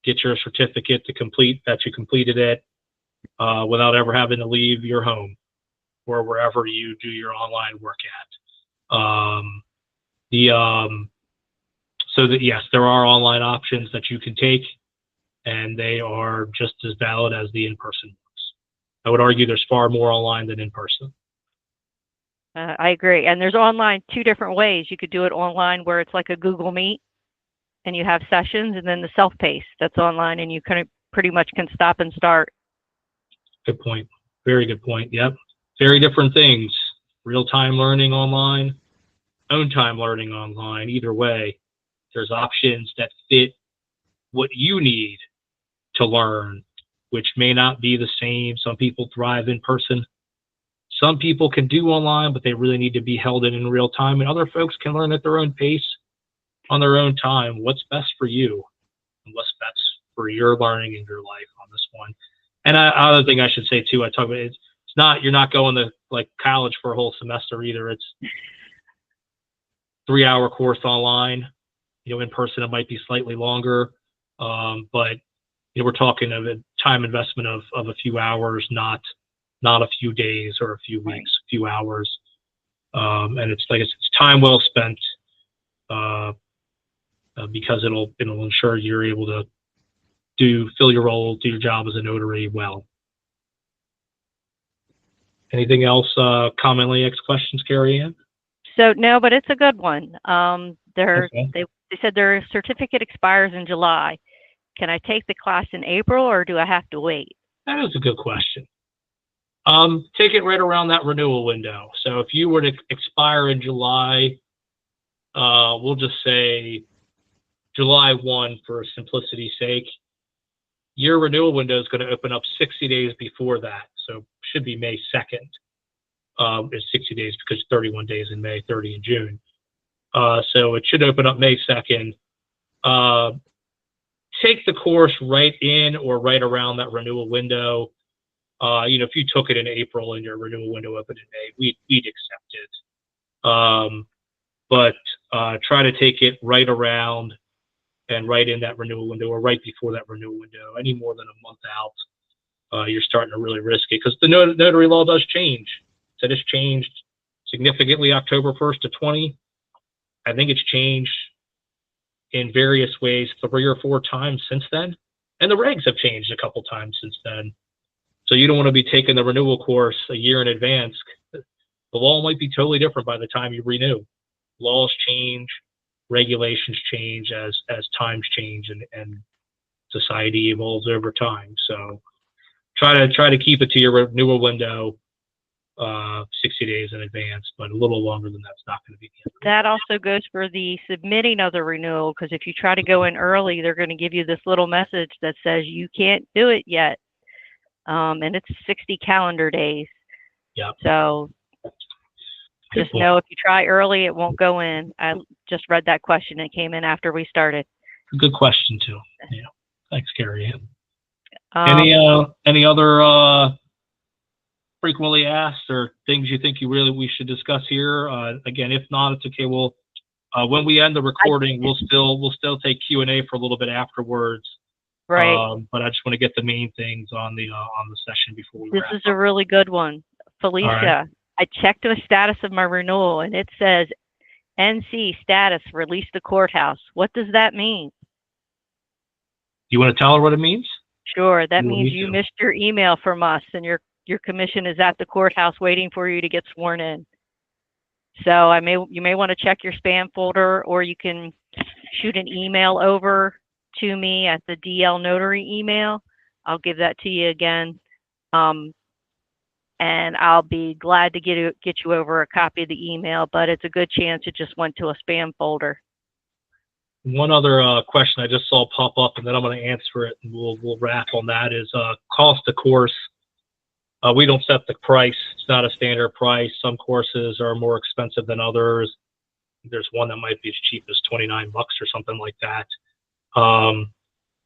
get your certificate to complete that you completed it without ever having to leave your home or wherever you do your online work at. So that yes, there are online options that you can take, and they are just as valid as the in-person ones. I would argue there's far more online than in person. I agree. And there's online 2 different ways. You could do it online where it's like a Google Meet and you have sessions, and then the self-paced that's online and you pretty much can stop and start. Good point. Very good point. Yep. Very different things. real-time learning online, own-time learning online. Either way, there's options that fit what you need to learn, which may not be the same. Some people thrive in person. Some people can do online, but they really need to be held in real time. And other folks can learn at their own pace, on their own time. What's best for you and what's best for your learning in your life on this one. And other thing I should say too, I talk about it's not, you're not going to like college for a whole semester either. It's 3-hour course online. In person it might be slightly longer, but we're talking of a time investment of a few hours, not a few days or a few weeks, a few hours. And it's like it's time well spent, because it'll ensure you're able to fill your role, do your job as a notary well. Anything else commonly asked questions, Carrie Ann? So no, but it's a good one. Okay. They said their certificate expires in July. Can I take the class in April or do I have to wait? That is a good question. Take it right around that renewal window. So if you were to expire in July, we'll just say July 1 for simplicity's sake, your renewal window is going to open up 60 days before that. So should be May 2nd. It's 60 days because 31 days in May, 30 in June. So it should open up May 2nd. Take the course right in or right around that renewal window. If you took it in April and your renewal window opened in May, we'd accept it. But try to take it right around and right in that renewal window or right before that renewal window. Any more than a month out, you're starting to really risk it because the notary law does change. So it's changed significantly October 1st to 20. I think it's changed in various ways 3 or 4 times since then. And the regs have changed a couple times since then. So you don't want to be taking the renewal course a year in advance. The law might be totally different by the time you renew. Laws change, regulations change as times change and society evolves over time. So try to keep it to your renewal window 60 days in advance, but a little longer than that's not going to be the end. That also goes for the submitting of the renewal, because if you try to go in early, they're going to give you this little message that says you can't do it yet. And it's 60 calendar days. Yeah. So just know if you try early, it won't go in. I just read that question. It came in after we started. Good question too. Yeah. Thanks, Carrie. Any other frequently asked or things you think we should discuss here? Again, if not, it's okay. We'll when we end the recording, we'll still take Q&A for a little bit afterwards. Right. But I just want to get the main things on the session before we wrap This is up. a really good one. Felicia, right. I checked the status of my renewal and it says NC status release to courthouse. What does that mean? You want to tell her what it means? Sure. That means you missed your email from us and your commission is at the courthouse waiting for you to get sworn in. So you may want to check your spam folder, or you can shoot an email over to me at the DL Notary email. I'll give that to you again. And I'll be glad to get you over a copy of the email, but it's a good chance it just went to a spam folder. One other question I just saw pop up, and then I'm going to answer it, and we'll wrap on that, is cost of course. We don't set the price. It's not a standard price. Some courses are more expensive than others. There's one that might be as cheap as $29 or something like that.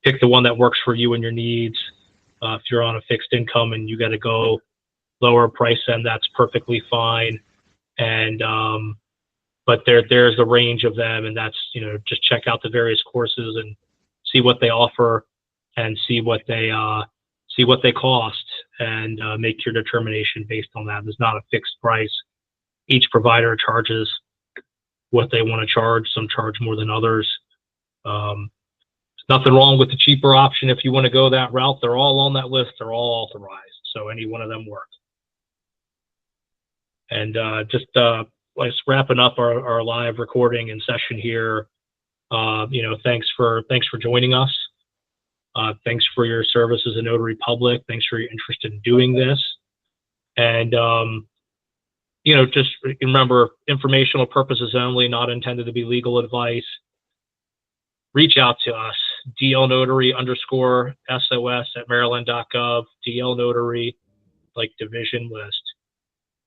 Pick the one that works for you and your needs. If you're on a fixed income and you got to go lower price, then that's perfectly fine. And but there's a range of them, and that's just check out the various courses and see what they offer and see what they cost, and make your determination based on that. There's not a fixed price. Each provider charges what they want to charge. Some charge more than others. There's nothing wrong with the cheaper option if you want to go that route. They're all on that list. They're all authorized, so any one of them work. And just wrapping up our live recording and session here. Thanks for joining us. Thanks for your service as a notary public. Thanks for your interest in doing this. And just remember, informational purposes only, not intended to be legal advice. Reach out to us, dlnotary_sos@maryland.gov, dlnotary, like division list,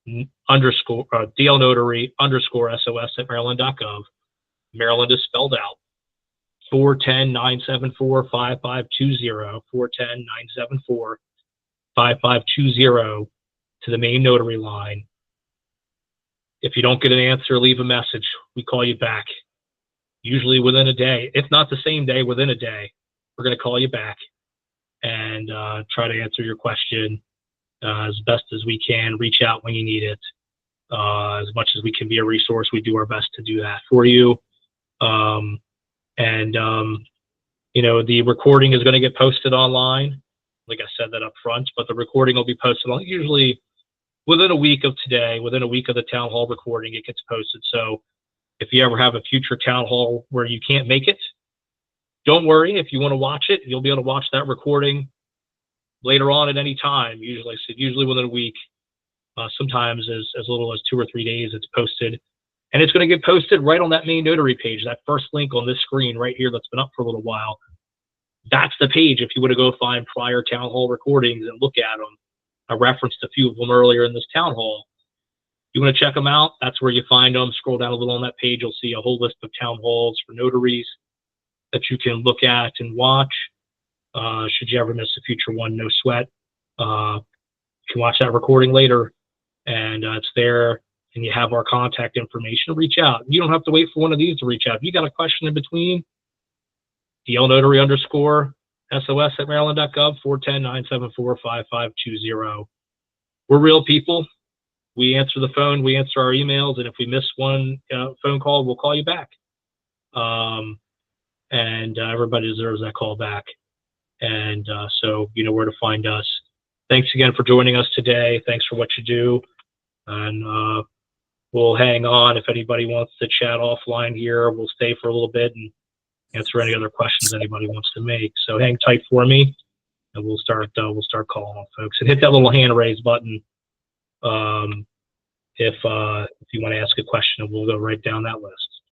dlnotary_sos@maryland.gov. Maryland is spelled out. 410-974-5520, 410-974-5520 to the main notary line. If you don't get an answer, leave a message. We call you back. Usually within a day, if not the same day, within a day, we're going to call you back and try to answer your question as best as we can. Reach out when you need it. As much as we can be a resource, we do our best to do that for you. The recording is going to get posted online. Like I said that up front, but the recording will be posted on usually within a week of today, within a week of the town hall recording, it gets posted. So if you ever have a future town hall where you can't make it, don't worry. If you want to watch it, you'll be able to watch that recording later on at any time. Usually within a week, sometimes as little as 2 or 3 days, it's posted. And it's going to get posted right on that main notary page, that first link on this screen right here that's been up for a little while. That's the page if you want to go find prior town hall recordings and look at them. I referenced a few of them earlier in this town hall. You want to check them out? That's where you find them. Scroll down a little on that page. You'll see a whole list of town halls for notaries that you can look at and watch. Should you ever miss a future one, no sweat. You can watch that recording later, and it's there, and you have our contact information. Reach out. You don't have to wait for one of these to reach out. If you got a question in between, dlnotary_sos@maryland.gov, 410-974-5520. We're real people. We answer the phone, we answer our emails, and if we miss one phone call, we'll call you back. Everybody deserves that call back. So you know where to find us. Thanks again for joining us today. Thanks for what you do. And we'll hang on. If anybody wants to chat offline here, we'll stay for a little bit and answer any other questions anybody wants to make. So hang tight for me, and we'll start calling on folks. And hit that little hand raise button if you want to ask a question, and we'll go right down that list.